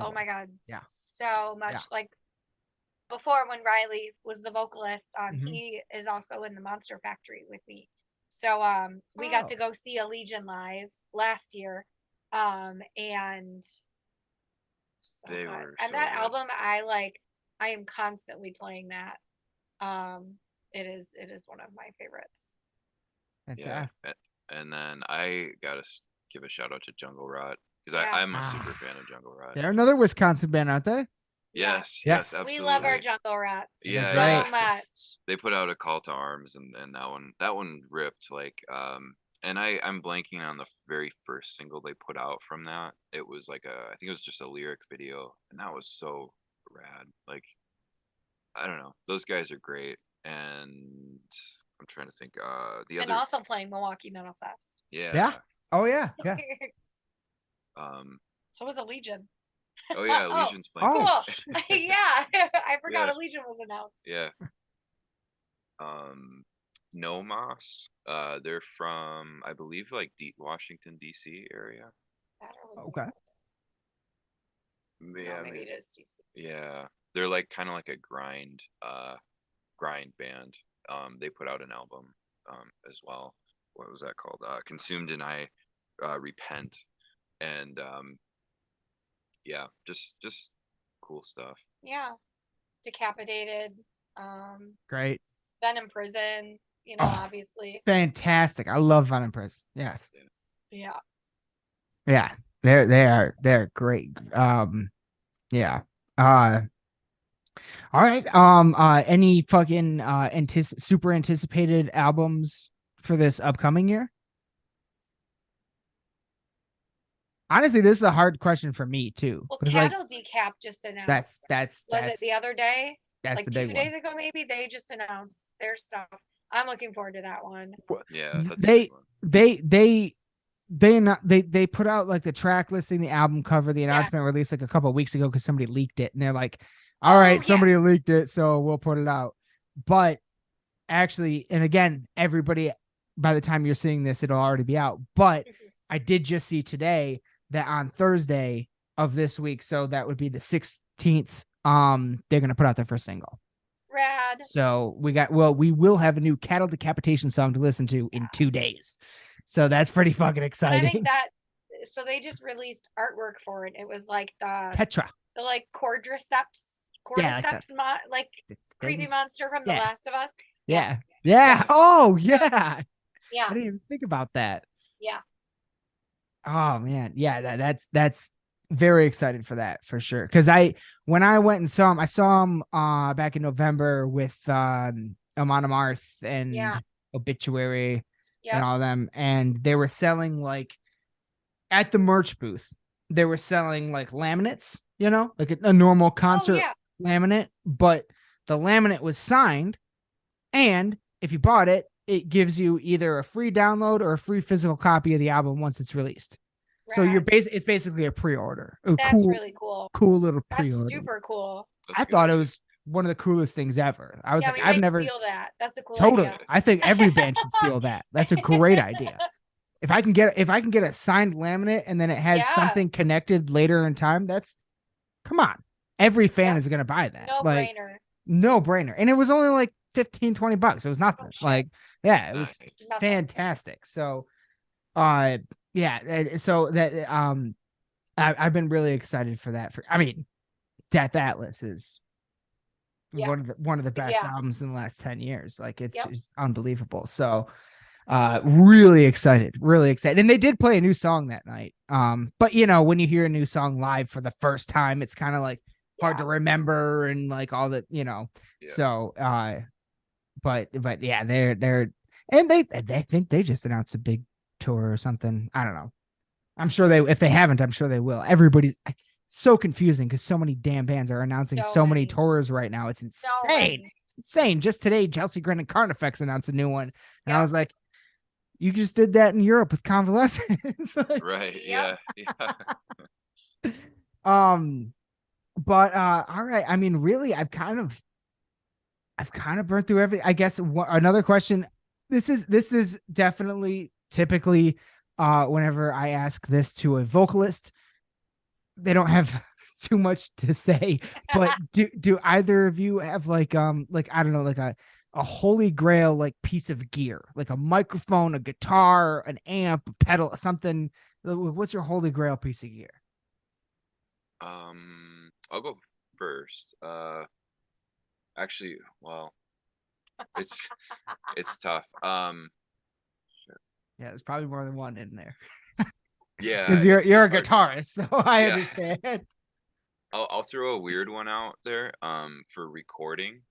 Oh my God. Yeah. So much. Like before, when Riley was the vocalist, he is also in the Monster Factory with me. So we got to go see Allegiant live last year. And so they much. were And so that good. album I am constantly playing that. It is one of my favorites. Yeah. And then I gotta give a shout out to Jungle Rot because I'm a super fan of Jungle Rot. They're another Wisconsin band, aren't they? Yes, absolutely. We love our Jungle Rats so much. They put out a Call to Arms, and that one ripped. Like, and I'm blanking on the very first single they put out from that. It was like I think it was just a lyric video, and that was so rad. Like, I don't know, those guys are great, and I'm trying to think. And also playing Milwaukee Metal Fest. Yeah. Oh yeah. So was Allegiant. Oh yeah, Legion's playing. Cool. Yeah, I forgot Allegiant was announced. Yeah. No Moss. They're from, I believe, like Washington D.C. area. Okay. Yeah, maybe it is DC. Yeah, they're like kind of like a grind band. They put out an album as well. What was that called? Consumed and I Repent. And yeah, just cool stuff. Yeah. Decapitated. Great. Been in prison, obviously. Fantastic. I love Venom Prison. Yes. Yeah. Yeah. They're great. Yeah. All right. Any fucking super anticipated albums for this upcoming year? Honestly, this is a hard question for me too. Well, Cattle Decap just announced. That's was it the other day? That's like the 2 big days one. ago, maybe they just announced their stuff. I'm looking forward to that one. Yeah, that's they put out like the track listing, the album cover, the announcement released like a couple of weeks ago because somebody leaked it, and they're like, "All right, somebody leaked it, so we'll put it out." But actually, and again, everybody, by the time you're seeing this, it'll already be out. But I did just see today that on Thursday of this week, so that would be the 16th, they're gonna put out their first single. Rad. So we will have a new Cattle Decapitation song to listen to in 2 days. So that's pretty fucking exciting. And I think that, so they just released artwork for it. It was like the Petra. The like cordyceps, like creepy monster from The Last of Us. Yeah. Oh yeah. Yeah. I didn't even think about that. Yeah. Oh man. Yeah, that's very excited for that for sure. Because when I went and saw him, I saw him back in November with Amon Amarth and Obituary and all of them, and they were selling like at the merch booth, they were selling like laminates, like a normal concert laminate, but the laminate was signed, and if you bought it, it gives you either a free download or a free physical copy of the album once it's released. Rad. So it's basically a pre-order. That's really cool. Cool little pre-order. That's super cool. I thought it was one of the coolest things ever. I was I've never steal that. That's a cool totally idea. I think every band should steal that. That's a great idea. If I can get a signed laminate and then it has something connected later in time, come on. Every fan is gonna buy that. No brainer. And it was only like $15-$20. It was nothing. It was fantastic. So so that I've been really excited for that. Death Atlas is one of the best albums in the last 10 years. Like it's unbelievable. So really excited. And they did play a new song that night. But when you hear a new song live for the first time, it's kind of like hard to remember and like all that, So but yeah, they're and they think they just announced a big tour or something. I don't know. I'm sure if they haven't, I'm sure they will. Everybody's so confusing because so many damn bands are announcing so many tours right now. It's insane. It's insane. Just today, Chelsea Grin and Carnifex announced a new one. And I was like, you just did that in Europe with Convalescence. Right. Yeah. But all right. Really, I've kind of burned through I guess another question. This is definitely typically whenever I ask this to a vocalist, they don't have too much to say, but do either of you have I don't know, like a holy grail, like piece of gear, like a microphone, a guitar, an amp, a pedal, something? What's your holy grail piece of gear? I'll go first. Actually, well, it's tough. Yeah, there's probably more than one in there. Yeah, because you're a guitarist, so I understand. I'll throw a weird one out there. For recording,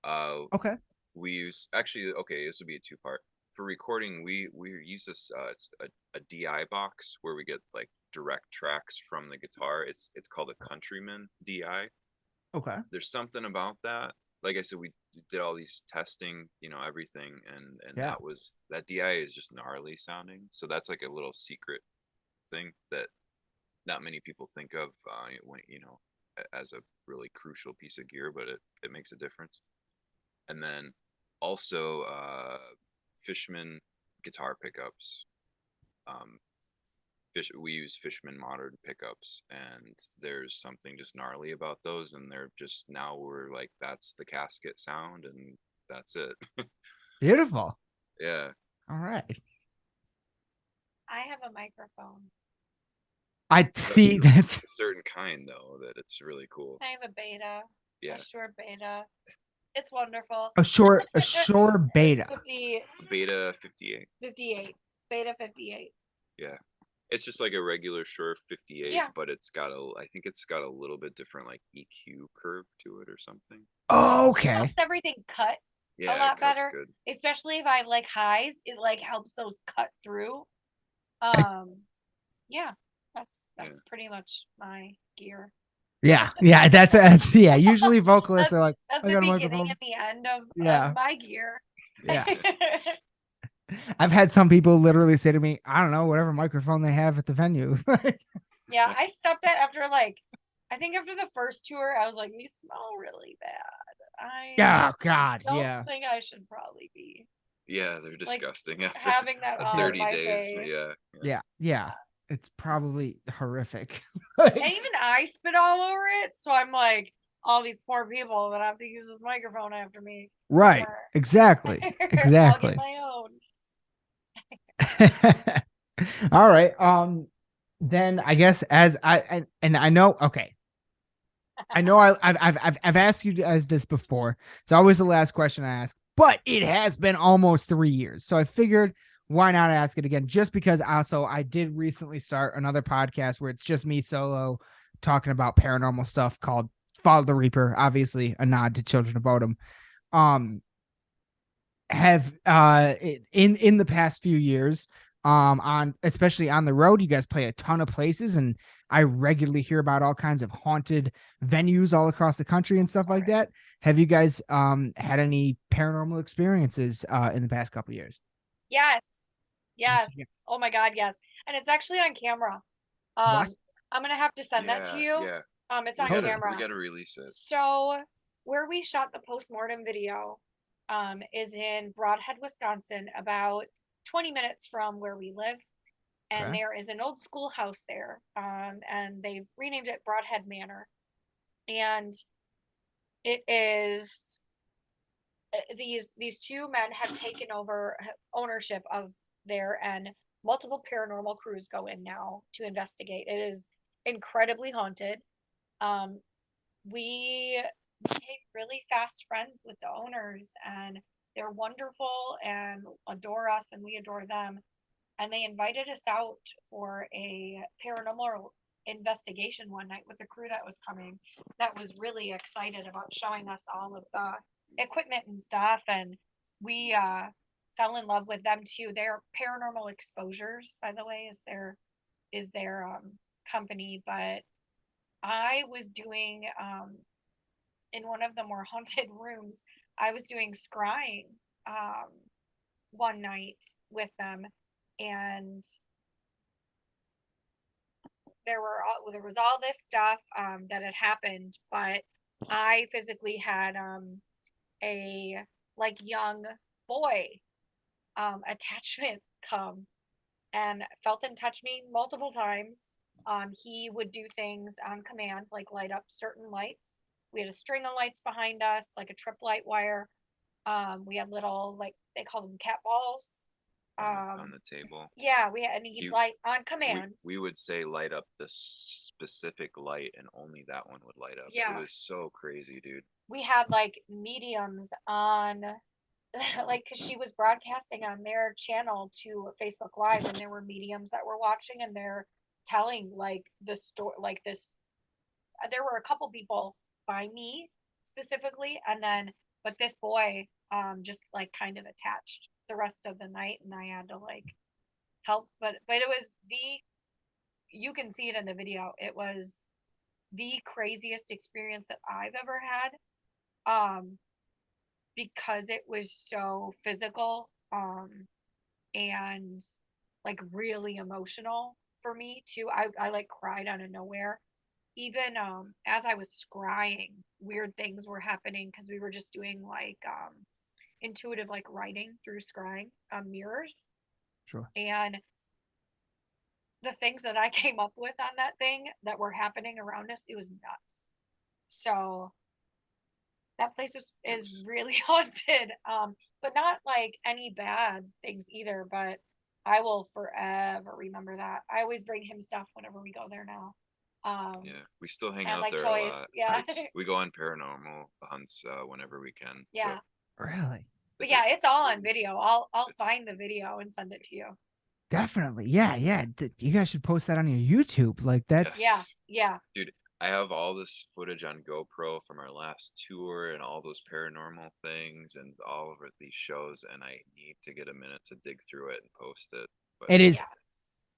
okay, we use this would be a two-part. For recording, we use this. It's a DI box where we get like direct tracks from the guitar. It's called a Countryman DI. Okay. There's something about that. Like I said, we did all these testing, everything, and that DI is just gnarly sounding. So that's like a little secret thing that not many people think of when as a really crucial piece of gear, but it makes a difference. And then also Fishman guitar pickups. We use Fishman modern pickups, and there's something just gnarly about those, and they're just, now we're like, that's the Casket sound, and that's it. Beautiful. Yeah. All right. I have a microphone. I see that's a certain kind though, that it's really cool. I have a Beta. Yeah. A Shure Beta. It's wonderful. A Shure Beta. Beta 58. 58. Beta 58. Yeah. It's just like a regular Shure 58, but I think it's got a little bit different like EQ curve to it or something. Oh, okay. It helps everything cut a lot better. Good. Especially if I have like highs, it like helps those cut through. Yeah. That's pretty much my gear. Yeah, that's usually vocalists are like, that's the beginning and the end of my gear. Yeah. I've had some people literally say to me, I don't know, whatever microphone they have at the venue. Yeah, I stopped that after I think after the first tour, I was like, these smell really bad. I God, don't yeah. think I should probably be. Yeah, they're disgusting. Like, having that all 30 my days. face. Yeah. It's probably horrific. And even I spit all over it, so I'm like, all these poor people that have to use this microphone after me. Right. Exactly. I'll get my own. All right. Then I guess as I know, okay. I know I've asked you guys this before. It's always the last question I ask, but it has been almost 3 years. So I figured why not ask it again? Just because also I did recently start another podcast where it's just me solo talking about paranormal stuff called Follow the Reaper, obviously a nod to Children of Bodom. Have in the past few years, on especially on the road, you guys play a ton of places, and I regularly hear about all kinds of haunted venues all across the country and stuff like that. Have you guys had any paranormal experiences in the past couple of years? Yes. Oh my God, yes. And it's actually on camera. What? I'm gonna have to send that to you. Yeah. It's on camera. We gotta release it. So where we shot the postmortem video is in Broadhead, Wisconsin, about 20 minutes from where we live. And Okay. there is an old schoolhouse there. And they've renamed it Broadhead Manor. And it is these two men have taken over ownership of there, and multiple paranormal crews go in now to investigate. It is incredibly haunted. We became really fast friends with the owners, and they're wonderful and adore us, and we adore them. And they invited us out for a paranormal investigation one night with a crew that was coming, that was really excited about showing us all of the equipment and stuff. And we fell in love with them too. Their Paranormal Exposures, by the way, is their company. But I was doing in one of the more haunted rooms, I was doing scrying one night with them, and there was all this stuff that had happened, but I physically had a like young boy attachment come and felt and touch me multiple times. He would do things on command, like light up certain lights. We had a string of lights behind us, like a trip light wire. We had little, like, they call them cat balls on the table. Yeah, we had, and he'd light on command. We would say light up the specific light, and only that one would light up. Yeah. It was so crazy, dude. We had like mediums on like, because she was broadcasting on their channel to Facebook Live, and there were mediums that were watching, and they're telling like the story, like this. There were a couple people by me specifically, and then but this boy just like kind of attached the rest of the night, and I had to like help. But it was you can see it in the video. It was the craziest experience that I've ever had. Because it was so physical and like really emotional for me too. I like cried out of nowhere. Even as I was scrying, weird things were happening because we were just doing like intuitive like writing through scrying mirrors. Sure. And the things that I came up with on that thing that were happening around us, it was nuts. So that place is really haunted. But not like any bad things either, but I will forever remember that. I always bring him stuff whenever we go there now. Yeah, we still hang and out like there toys. a lot. Yeah. We go on paranormal hunts whenever we can. Yeah. So Really? But yeah, it's all on video. I'll find the video and send it to you. Definitely. Yeah. You guys should post that on your YouTube. Like that's Yeah. Dude, I have all this footage on GoPro from our last tour and all those paranormal things and all of these shows, and I need to get a minute to dig through it and post it. But it is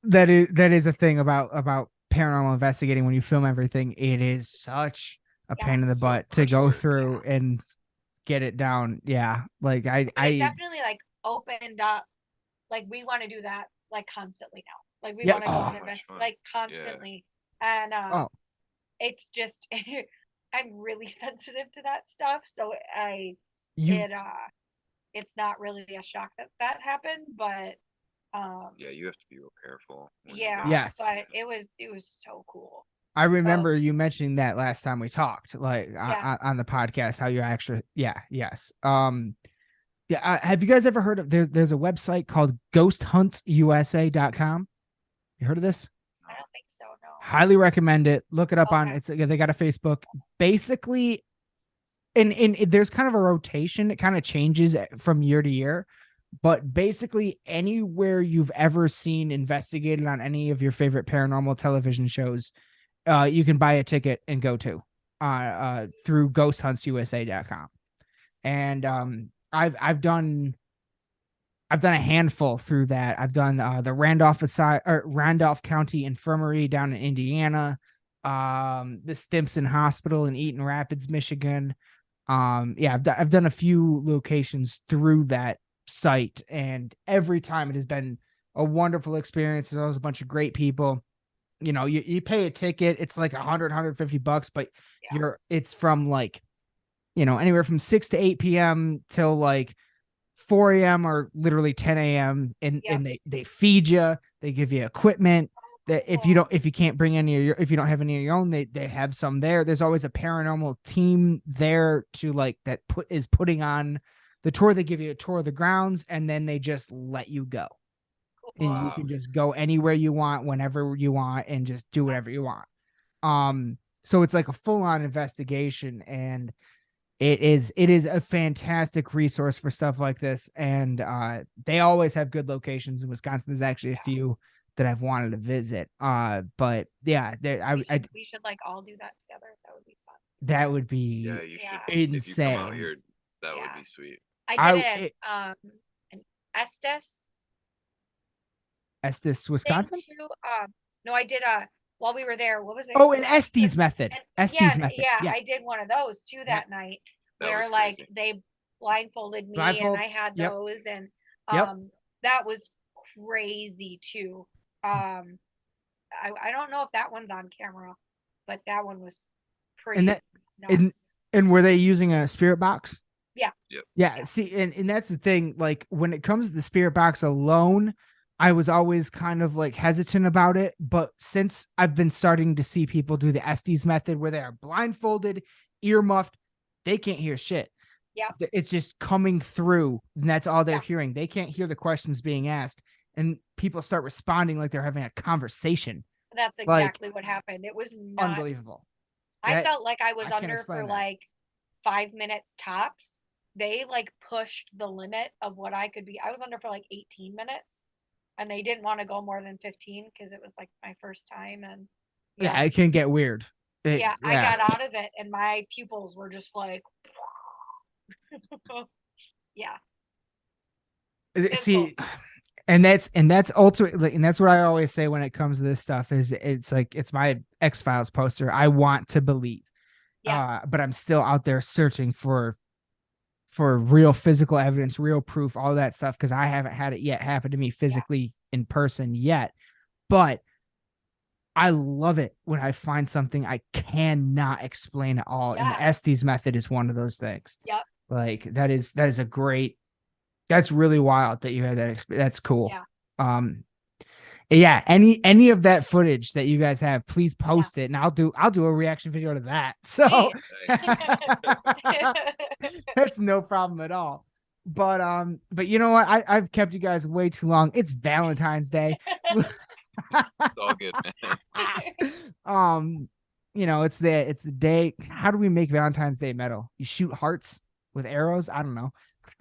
that is a thing about paranormal investigating. When you film everything, it is such a pain in the butt to go through and get it down. Yeah. Like I definitely like opened up, like we want to do that like constantly now. Like we want to go and invest like constantly. And it's just I'm really sensitive to that stuff, so it's not really a shock that that happened, but yeah, you have to be real careful. Yeah, yes, but it was so cool. I remember So you mentioning that last time we talked, like on the podcast, how you actually, yes. Have you guys ever heard of there's a website called ghosthuntusa.com? You heard of this? I don't think so, no. Highly recommend it. Look it up on Okay. they got a Facebook. Basically, and there's kind of a rotation. It kind of changes from year to year, but basically anywhere you've ever seen investigated on any of your favorite paranormal television shows, you can buy a ticket and go to through ghosthuntusa.com. And I've done a handful through that. I've done the Randolph County Infirmary down in Indiana, the Stimson Hospital in Eaton Rapids, Michigan. I've done a few locations through that site, and every time it has been a wonderful experience. There's always a bunch of great people. You know, you pay a ticket, it's like $150, but it's from like, you know, anywhere from 6 to 8 p.m. till like 4 a.m. or literally 10 a.m. and they feed you, they give you equipment that if you can't bring any of your, if you don't have any of your own, they have some there. There's always a paranormal team there to like that is putting on the tour. They give you a tour of the grounds and then they just let you go. And you can just go anywhere you want, whenever you want, and just do whatever you want. So it's like a full-on investigation, and it is a fantastic resource for stuff like this. And they always have good locations in Wisconsin. There's actually a few that I've wanted to visit. But yeah, we should like all do that together. That would be fun. That would be you should. insane. If you come out here, that would be sweet. I did an Estes, Wisconsin? too. No, I did while we were there. What was it? Oh, an Estes method. Estes method. Yeah, I did one of those too that night, where like they blindfolded me and I had those, and that was crazy too. I don't know if that one's on camera, but that one was pretty nuts. And were they using a spirit box? Yeah. Yep. Yeah. See, and that's the thing. Like when it comes to the spirit box alone, I was always kind of like hesitant about it. But since I've been starting to see people do the Estes method where they are blindfolded, earmuffed, they can't hear shit. Yeah. It's just coming through, and that's all they're hearing. They can't hear the questions being asked. And people start responding like they're having a conversation. That's exactly what happened. It was nuts. Unbelievable. I felt like I was under for like 5 minutes tops. They like pushed the limit of what I could be. I was under for like 18 minutes, and they didn't want to go more than 15 because it was like my first time. And it can get weird. I got out of it and my pupils were just like, See, and that's ultimately, and that's what I always say when it comes to this stuff is it's like, it's my X-Files poster. I want to believe, but I'm still out there searching for real physical evidence, real proof, all that stuff, because I haven't had it yet happen to me physically in person yet. But I love it when I find something I cannot explain at all. And the Estes method is one of those things. Yep. Like that is a great, that's really wild that you had that experience. That's cool. Yeah. Any of that footage that you guys have, please post it, and I'll do a reaction video to that. So that's no problem at all. But you know what? I've kept you guys way too long. It's Valentine's Day. It's all good, man. You know, it's the day. How do we make Valentine's Day metal? You shoot hearts with arrows? I don't know.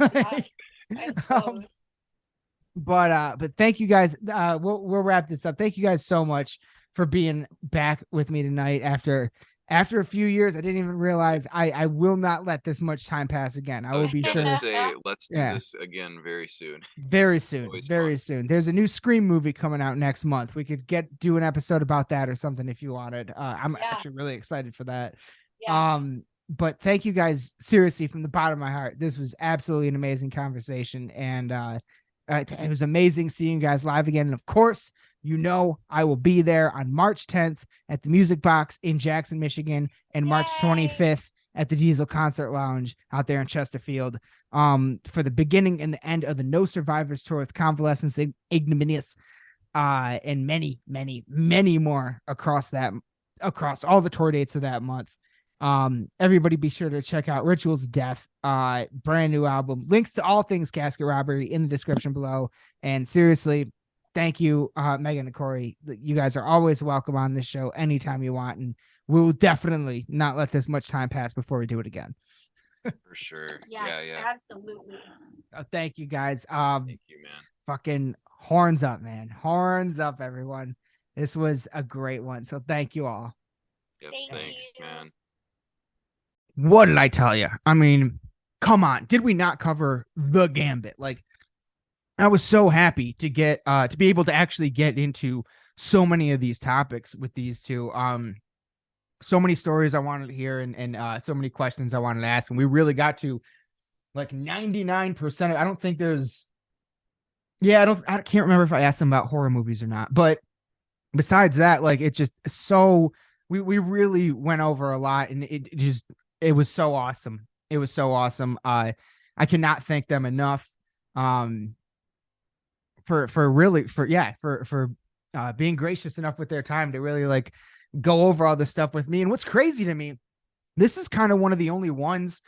I suppose. But thank you guys. We'll wrap this up. Thank you guys so much for being back with me tonight after a few years. I didn't even realize I will not let this much time pass again. I will be sure to say let's do this again very soon. Very soon. Very soon. There's a new Scream movie coming out next month. We could do an episode about that or something if you wanted. I'm actually really excited for that. Yeah. But thank you guys seriously from the bottom of my heart. This was absolutely an amazing conversation, and it was amazing seeing you guys live again. And of course, you know I will be there on March 10th at the Music Box in Jackson, Michigan, and March 25th at the Diesel Concert Lounge out there in Chesterfield, for the beginning and the end of the No Survivors Tour with Convalescence, Ignominious, and many, many, many more across all the tour dates of that month. Everybody be sure to check out Rituals of Death, brand new album. Links to all things Casket Robbery in the description below. And seriously, thank you, Megan and Cory. You guys are always welcome on this show anytime you want, and we'll definitely not let this much time pass before we do it again. For sure. Yes, yeah. Absolutely. Thank you guys. Thank you, man. Fucking horns up, man. Horns up, everyone. This was a great one. So thank you all. Yep, Thanks, man. What did I tell you? I mean, come on. Did we not cover the gambit? Like, I was so happy to get to be able to actually get into so many of these topics with these two. So many stories I wanted to hear, and so many questions I wanted to ask, and we really got to like 99% of, I don't think there's, I can't remember if I asked them about horror movies or not, but besides that, like, it's just so, we really went over a lot, and it was so awesome. It was so awesome. I cannot thank them enough. For being gracious enough with their time to really like go over all this stuff with me. And what's crazy to me, this is kind of one of the only ones,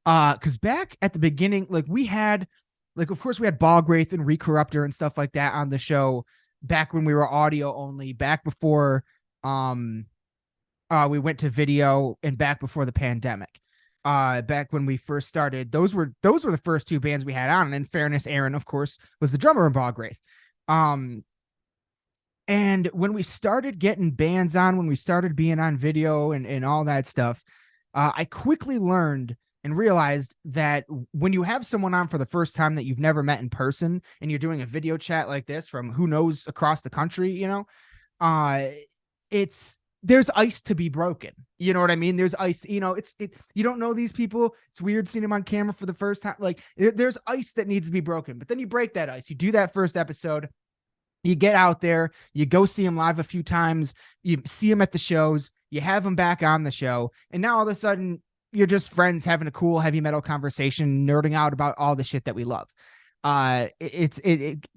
because back at the beginning, like we had, like, of course we had Bogwraith and Recorruptor and stuff like that on the show back when we were audio only, back before we went to video, and back before the pandemic. Back when we first started, those were the first two bands we had on. And in fairness, Aaron, of course, was the drummer in Bogwraith. And when we started getting bands on, when we started being on video and all that stuff, I quickly learned and realized that when you have someone on for the first time that you've never met in person, and you're doing a video chat like this from who knows across the country, you know, there's ice to be broken. You know what I mean? There's ice, you know, you don't know these people. It's weird seeing them on camera for the first time. Like, there's ice that needs to be broken, but then you break that ice. You do that first episode, you get out there, you go see them live a few times, you see them at the shows, you have them back on the show, and now all of a sudden you're just friends having a cool heavy metal conversation, nerding out about all the shit that we love. You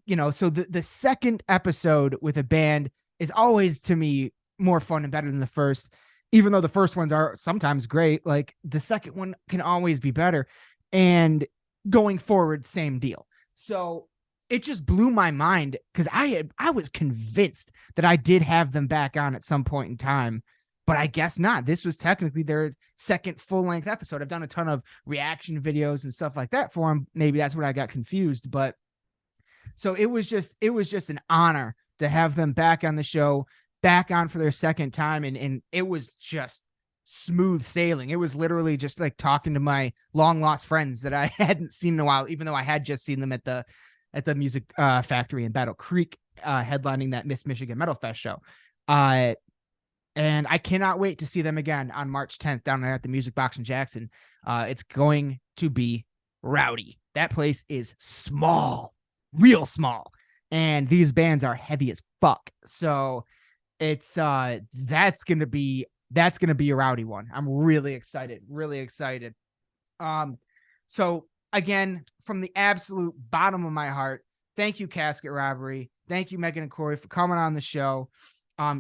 know, so the second episode with a band is always, to me, more fun and better than the first, even though the first ones are sometimes great. Like, the second one can always be better, and going forward, same deal. So it just blew my mind, because I was convinced that I did have them back on at some point in time, but I guess not. This was technically their second full-length episode. I've done a ton of reaction videos and stuff like that for them. Maybe that's what I got confused, but so it was just an honor to have them back on the show, back on for their second time, and it was just smooth sailing. It was literally just like talking to my long lost friends that I hadn't seen in a while, even though I had just seen them at the Music Factory in Battle Creek, headlining that Miss Michigan Metal Fest show. And I cannot wait to see them again on March 10th down there at the Music Box in Jackson. It's going to be rowdy. That place is small, real small, and these bands are heavy as fuck. So it's that's gonna be a rowdy one. I'm really excited. So again, from the absolute bottom of my heart, thank you, Casket Robbery. Thank you, Megan and Cory, for coming on the show.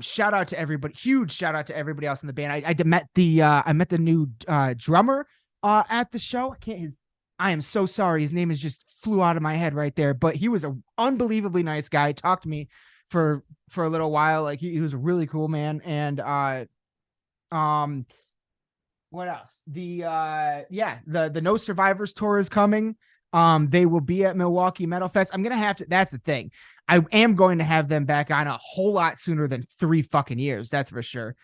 Shout out to everybody. Huge shout out to everybody else in the band. I met the new drummer at the show. I am so sorry. His name is just flew out of my head right there, but he was an unbelievably nice guy. Talked to me for a little while. Like, he was a really cool man. And what else? The No Survivors tour is coming. They will be at Milwaukee Metal Fest. I'm gonna have to. That's the thing. I am going to have them back on a whole lot sooner than 3 fucking years. That's for sure.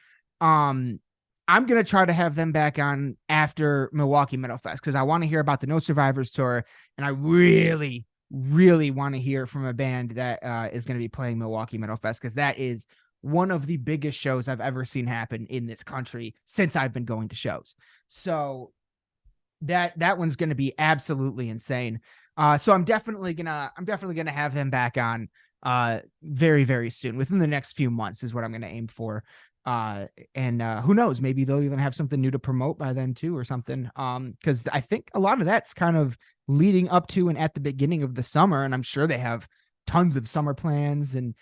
I'm gonna try to have them back on after Milwaukee Metal Fest, because I want to hear about the No Survivors tour, and I really, really want to hear from a band that is going to be playing Milwaukee Metal Fest, because that is one of the biggest shows I've ever seen happen in this country since I've been going to shows. So that one's going to be absolutely insane. So I'm definitely gonna have them back on. very, very soon. Within the next few months is what I'm going to aim for. And who knows, maybe they'll even have something new to promote by then too, or something. Because I think a lot of that's kind of leading up to and at the beginning of the summer, and I'm sure they have tons of summer plans. And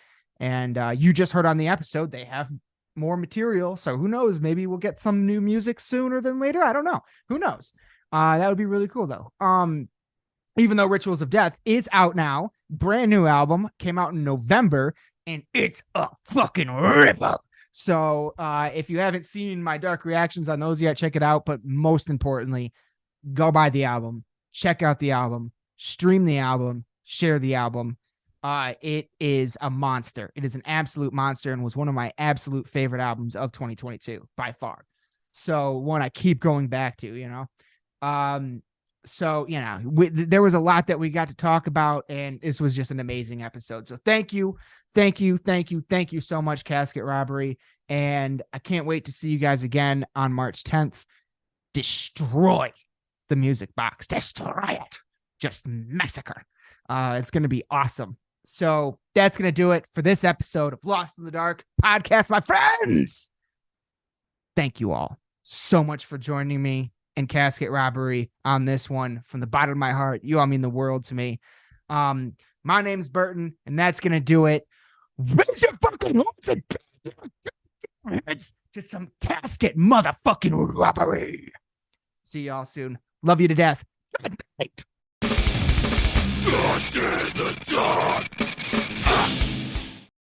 you just heard on the episode they have more material, so who knows, maybe we'll get some new music sooner than later. I don't know, who knows. That would be really cool though. Even though Rituals of Death is out now, brand new album, came out in November, and it's a fucking ripper. So if you haven't seen my dark reactions on those yet, check it out. But most importantly, go buy the album, check out the album, stream the album, share the album. It is a monster. It is an absolute monster, and was one of my absolute favorite albums of 2022 by far. So one I keep going back to, you know. So, you know, there was a lot that we got to talk about, and this was just an amazing episode. So thank you so much, Casket Robbery. And I can't wait to see you guys again on March 10th. Destroy the music box. Destroy it. Just massacre. It's going to be awesome. So that's going to do it for this episode of Lost in the Dark podcast, my friends. Thank you all so much for joining me and Casket Robbery on this one. From the bottom of my heart, you all mean the world to me. My name's Burton, and that's going to do it. Raise your fucking hands and heads to some casket motherfucking robbery. See y'all soon. Love you to death. Good night.